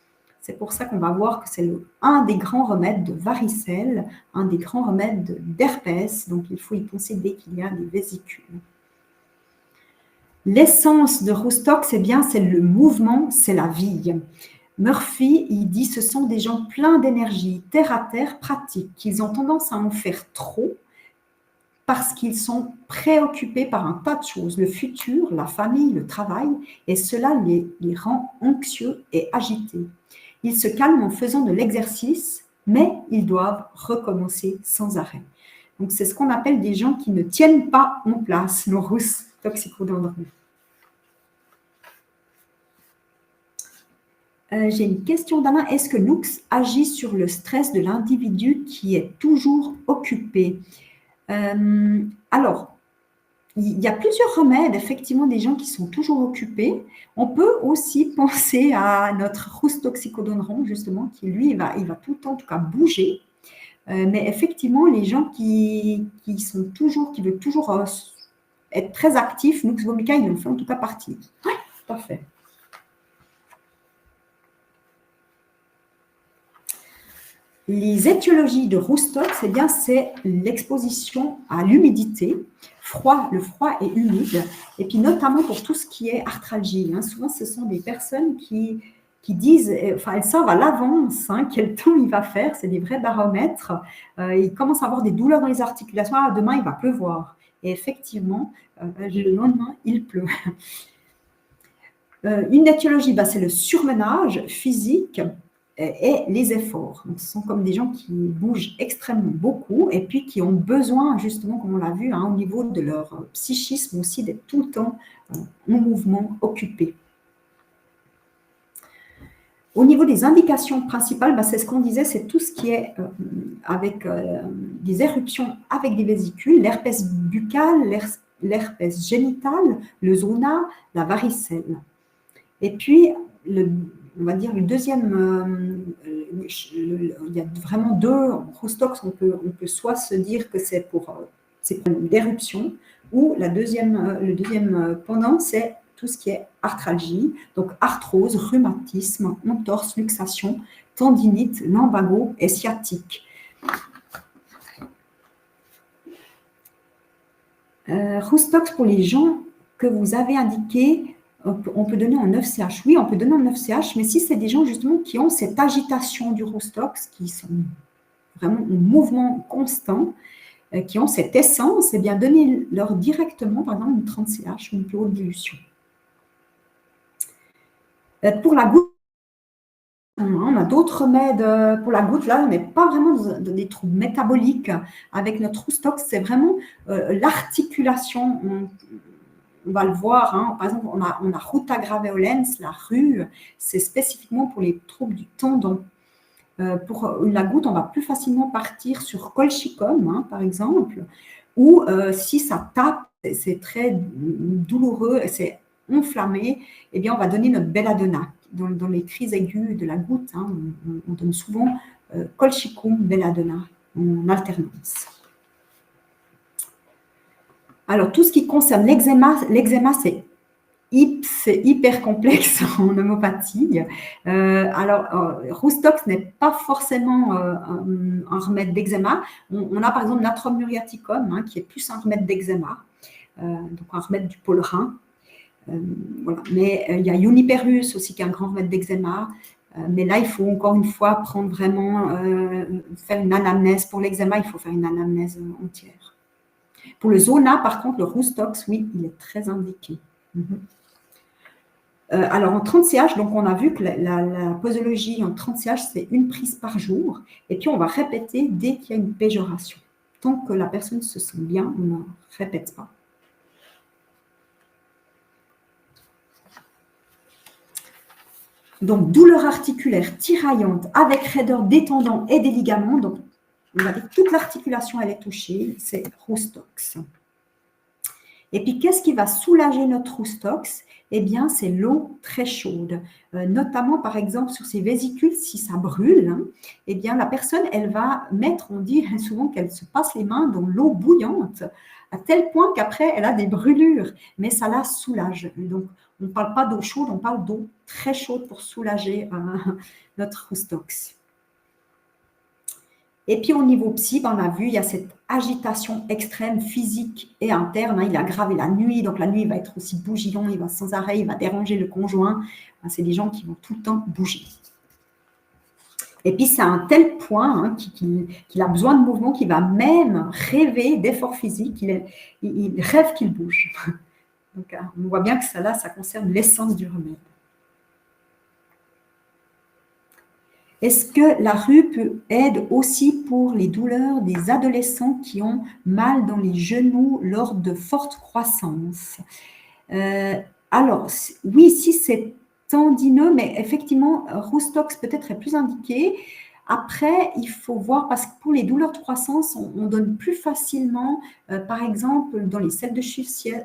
C'est pour ça qu'on va voir que c'est un des grands remèdes de varicelle, un des grands remèdes d'herpès. Donc, il faut y penser dès qu'il y a des vésicules. L'essence de Roustox, c'est le mouvement, c'est la vie. Murphy, il dit ce sont des gens pleins d'énergie, terre à terre, pratiques, qu'ils ont tendance à en faire trop parce qu'ils sont préoccupés par un tas de choses, le futur, la famille, le travail, et cela les rend anxieux et agités. Ils se calment en faisant de l'exercice, mais ils doivent recommencer sans arrêt. Donc, c'est ce qu'on appelle des gens qui ne tiennent pas en place, nos rousses toxicodendron. J'ai une question d'Alain. Est-ce que Nux agit sur le stress de l'individu qui est toujours occupé? Alors, il y a plusieurs remèdes, effectivement, des gens qui sont toujours occupés. On peut aussi penser à notre rousse toxicodendron, justement, qui, lui, il va tout le temps, en tout cas, bouger. Mais effectivement, les gens qui veulent toujours être très actifs, Nux vomica, ils en font en tout cas partie. Oui, tout à fait. Les étiologies de Roustox, c'est l'exposition à l'humidité, le froid et humide, et puis notamment pour tout ce qui est arthralgie. Souvent, ce sont des personnes qui disent, elles savent à l'avance quel temps il va faire, c'est des vrais baromètres. Ils commencent à avoir des douleurs dans les articulations. Demain, il va pleuvoir. Et effectivement, le lendemain, il pleut. Une étiologie, c'est le surmenage physique et les efforts. Donc, ce sont comme des gens qui bougent extrêmement beaucoup et puis qui ont besoin, justement, comme on l'a vu, au niveau de leur psychisme aussi, d'être tout le temps en mouvement, occupé. Au niveau des indications principales, c'est ce qu'on disait, c'est tout ce qui est avec des éruptions avec des vésicules, l'herpès buccal, l'herpès génital, le zona, la varicelle. Et puis, on va dire le deuxième il y a vraiment deux Roustox. On peut soit se dire que c'est pour l'éruption, ou le deuxième pendant, c'est tout ce qui est arthralgie, donc arthrose, rhumatisme, entorse, luxation, tendinite, lumbago et sciatique. Roustox, pour les gens que vous avez indiqués, on peut donner en 9CH. Oui, on peut donner en 9CH, mais si c'est des gens justement qui ont cette agitation du Roustox, qui sont vraiment en mouvement constant, qui ont cette essence, eh bien, donnez-leur directement, par exemple, une 30CH ou une plus haute dilution. Pour la goutte, on a d'autres remèdes pour la goutte. Là, on n'est pas vraiment dans des troubles métaboliques avec notre Roustox. C'est vraiment l'articulation. On va le voir. Hein. Par exemple, on a Ruta graveolens, la rue. C'est spécifiquement pour les troubles du tendon. Pour la goutte, on va plus facilement partir sur colchicum, hein, par exemple. Ou si ça tape, c'est très douloureux, c'est enflammé, eh bien, on va donner notre belladonna. Dans les crises aiguës de la goutte, hein, on donne souvent colchicum, belladonna en alternance. Alors, tout ce qui concerne l'eczéma, c'est hyper complexe en homéopathie. Roustox n'est pas forcément un remède d'eczéma. On a par exemple Natrum muriaticum, hein, qui est plus un remède d'eczéma, donc un remède du pôle-rhin. Voilà. Mais il y a Juniperus aussi qui est un grand remède d'eczéma. Mais là, il faut encore une fois prendre vraiment, faire une anamnèse. Pour l'eczéma, il faut faire une anamnèse entière. Pour le zona, par contre, le Roustox, oui, il est très indiqué. Alors, en 30 CH, donc on a vu que la posologie en 30 CH, c'est une prise par jour. Et puis, on va répéter dès qu'il y a une péjoration. Tant que la personne se sent bien, on ne répète pas. Donc, douleur articulaire tiraillante avec raideur des tendons et des ligaments. Donc, on va dire que toute l'articulation, elle est touchée. C'est Roustox. Et puis, qu'est-ce qui va soulager notre Roustox? Eh bien, c'est l'eau très chaude. Notamment, par exemple, sur ces vésicules, si ça brûle, hein, eh bien, la personne, elle va mettre, on dit souvent qu'elle se passe les mains dans l'eau bouillante, à tel point qu'après, elle a des brûlures, mais ça la soulage. Donc, on ne parle pas d'eau chaude, on parle d'eau très chaude pour soulager notre Roustox. Et puis, au niveau psy, on a vu, il y a cette agitation extrême physique et interne. Hein, il est aggravé la nuit, donc la nuit, il va être aussi bougillant, il va sans arrêt, il va déranger le conjoint. C'est des gens qui vont tout le temps bouger. Et puis, c'est à un tel point hein, qu'il a besoin de mouvement qu'il va même rêver d'efforts physiques. Il rêve qu'il bouge. Donc, on voit bien que ça, là, ça concerne l'essence du remède. Est-ce que la rue aide aussi pour les douleurs des adolescents qui ont mal dans les genoux lors de fortes croissances? Alors, oui, si c'est tendineux, mais effectivement, Roustox peut-être est plus indiqué. Après, il faut voir, parce que pour les douleurs de croissance, on donne plus facilement, par exemple, dans les selles de Schussler,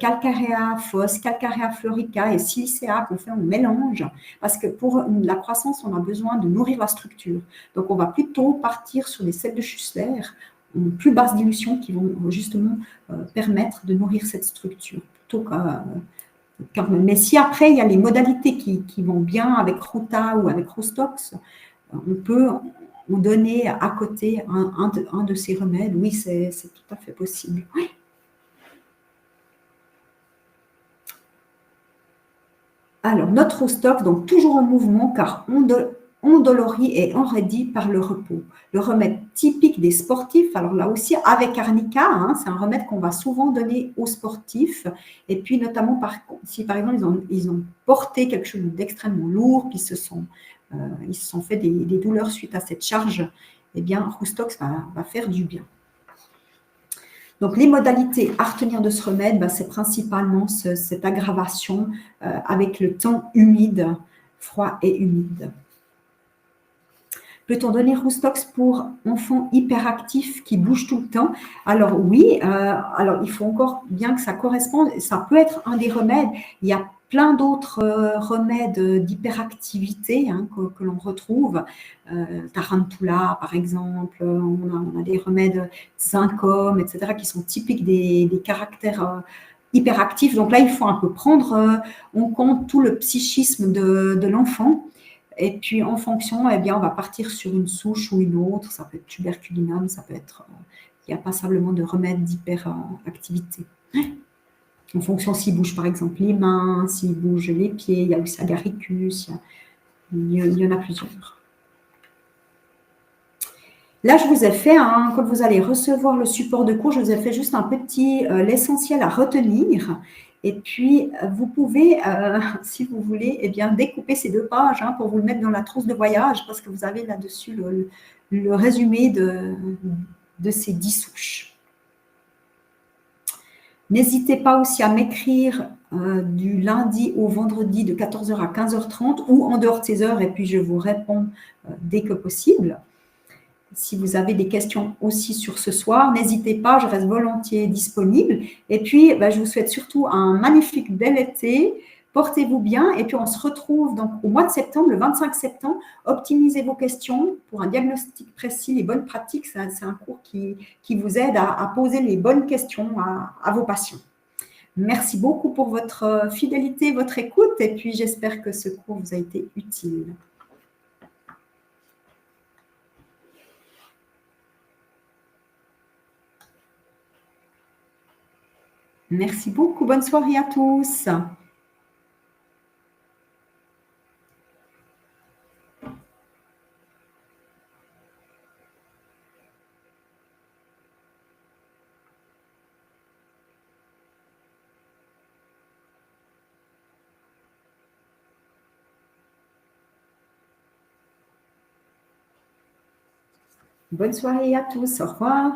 Calcarea fos, Calcarea florica et Silicea qu'on fait en mélange, parce que pour la croissance, on a besoin de nourrir la structure. Donc, on va plutôt partir sur les selles de Schussler, en plus basse dilution, qui vont justement permettre de nourrir cette structure, plutôt que... Mais si après, il y a les modalités qui vont bien avec Ruta ou avec Roustox, on peut en donner à côté un de ces remèdes. Oui, c'est tout à fait possible. Oui. Alors, notre Roustox, donc toujours en mouvement, car endolori et enraidi par le repos. Le remède typique des sportifs, alors là aussi avec arnica, hein, c'est un remède qu'on va souvent donner aux sportifs, et puis notamment si par exemple ils ont porté quelque chose d'extrêmement lourd, puis ils se sont fait des douleurs suite à cette charge, eh bien Roustox va faire du bien. Donc, les modalités à retenir de ce remède, c'est principalement cette aggravation avec le temps humide, froid et humide. Peut-on donner Roustox pour enfants hyperactifs qui bougent tout le temps? Alors oui, alors il faut encore bien que ça corresponde. Ça peut être un des remèdes. Il y a plein d'autres remèdes d'hyperactivité hein, que l'on retrouve. Tarantula, par exemple, on a des remèdes Zincom, etc., qui sont typiques des caractères hyperactifs. Donc là, il faut un peu prendre en compte tout le psychisme de l'enfant. Et puis, en fonction, eh bien, on va partir sur une souche ou une autre. Ça peut être tuberculinum, ça peut être... il n'y a pas simplement de remède d'hyperactivité. En fonction s'il bouge, par exemple, les mains, s'il bouge les pieds, il y a aussi agaricus, il y en a plusieurs. Là, je vous ai fait, quand vous allez recevoir le support de cours, je vous ai fait juste un petit, l'essentiel à retenir. Et puis, vous pouvez, si vous voulez, eh bien, découper ces 2 pages hein, pour vous le mettre dans la trousse de voyage, parce que vous avez là-dessus le résumé de ces 10 souches. N'hésitez pas aussi à m'écrire du lundi au vendredi de 14h à 15h30 ou en dehors de ces heures, et puis je vous réponds dès que possible. Si vous avez des questions aussi sur ce soir, n'hésitez pas, je reste volontiers disponible. Et puis, je vous souhaite surtout un magnifique bel été. Portez-vous bien et puis on se retrouve donc au mois de septembre, le 25 septembre. Optimisez vos questions pour un diagnostic précis, les bonnes pratiques. C'est un cours qui vous aide à poser les bonnes questions à vos patients. Merci beaucoup pour votre fidélité, votre écoute et puis j'espère que ce cours vous a été utile. Merci beaucoup. Bonne soirée à tous. Bonne soirée à tous. Au revoir.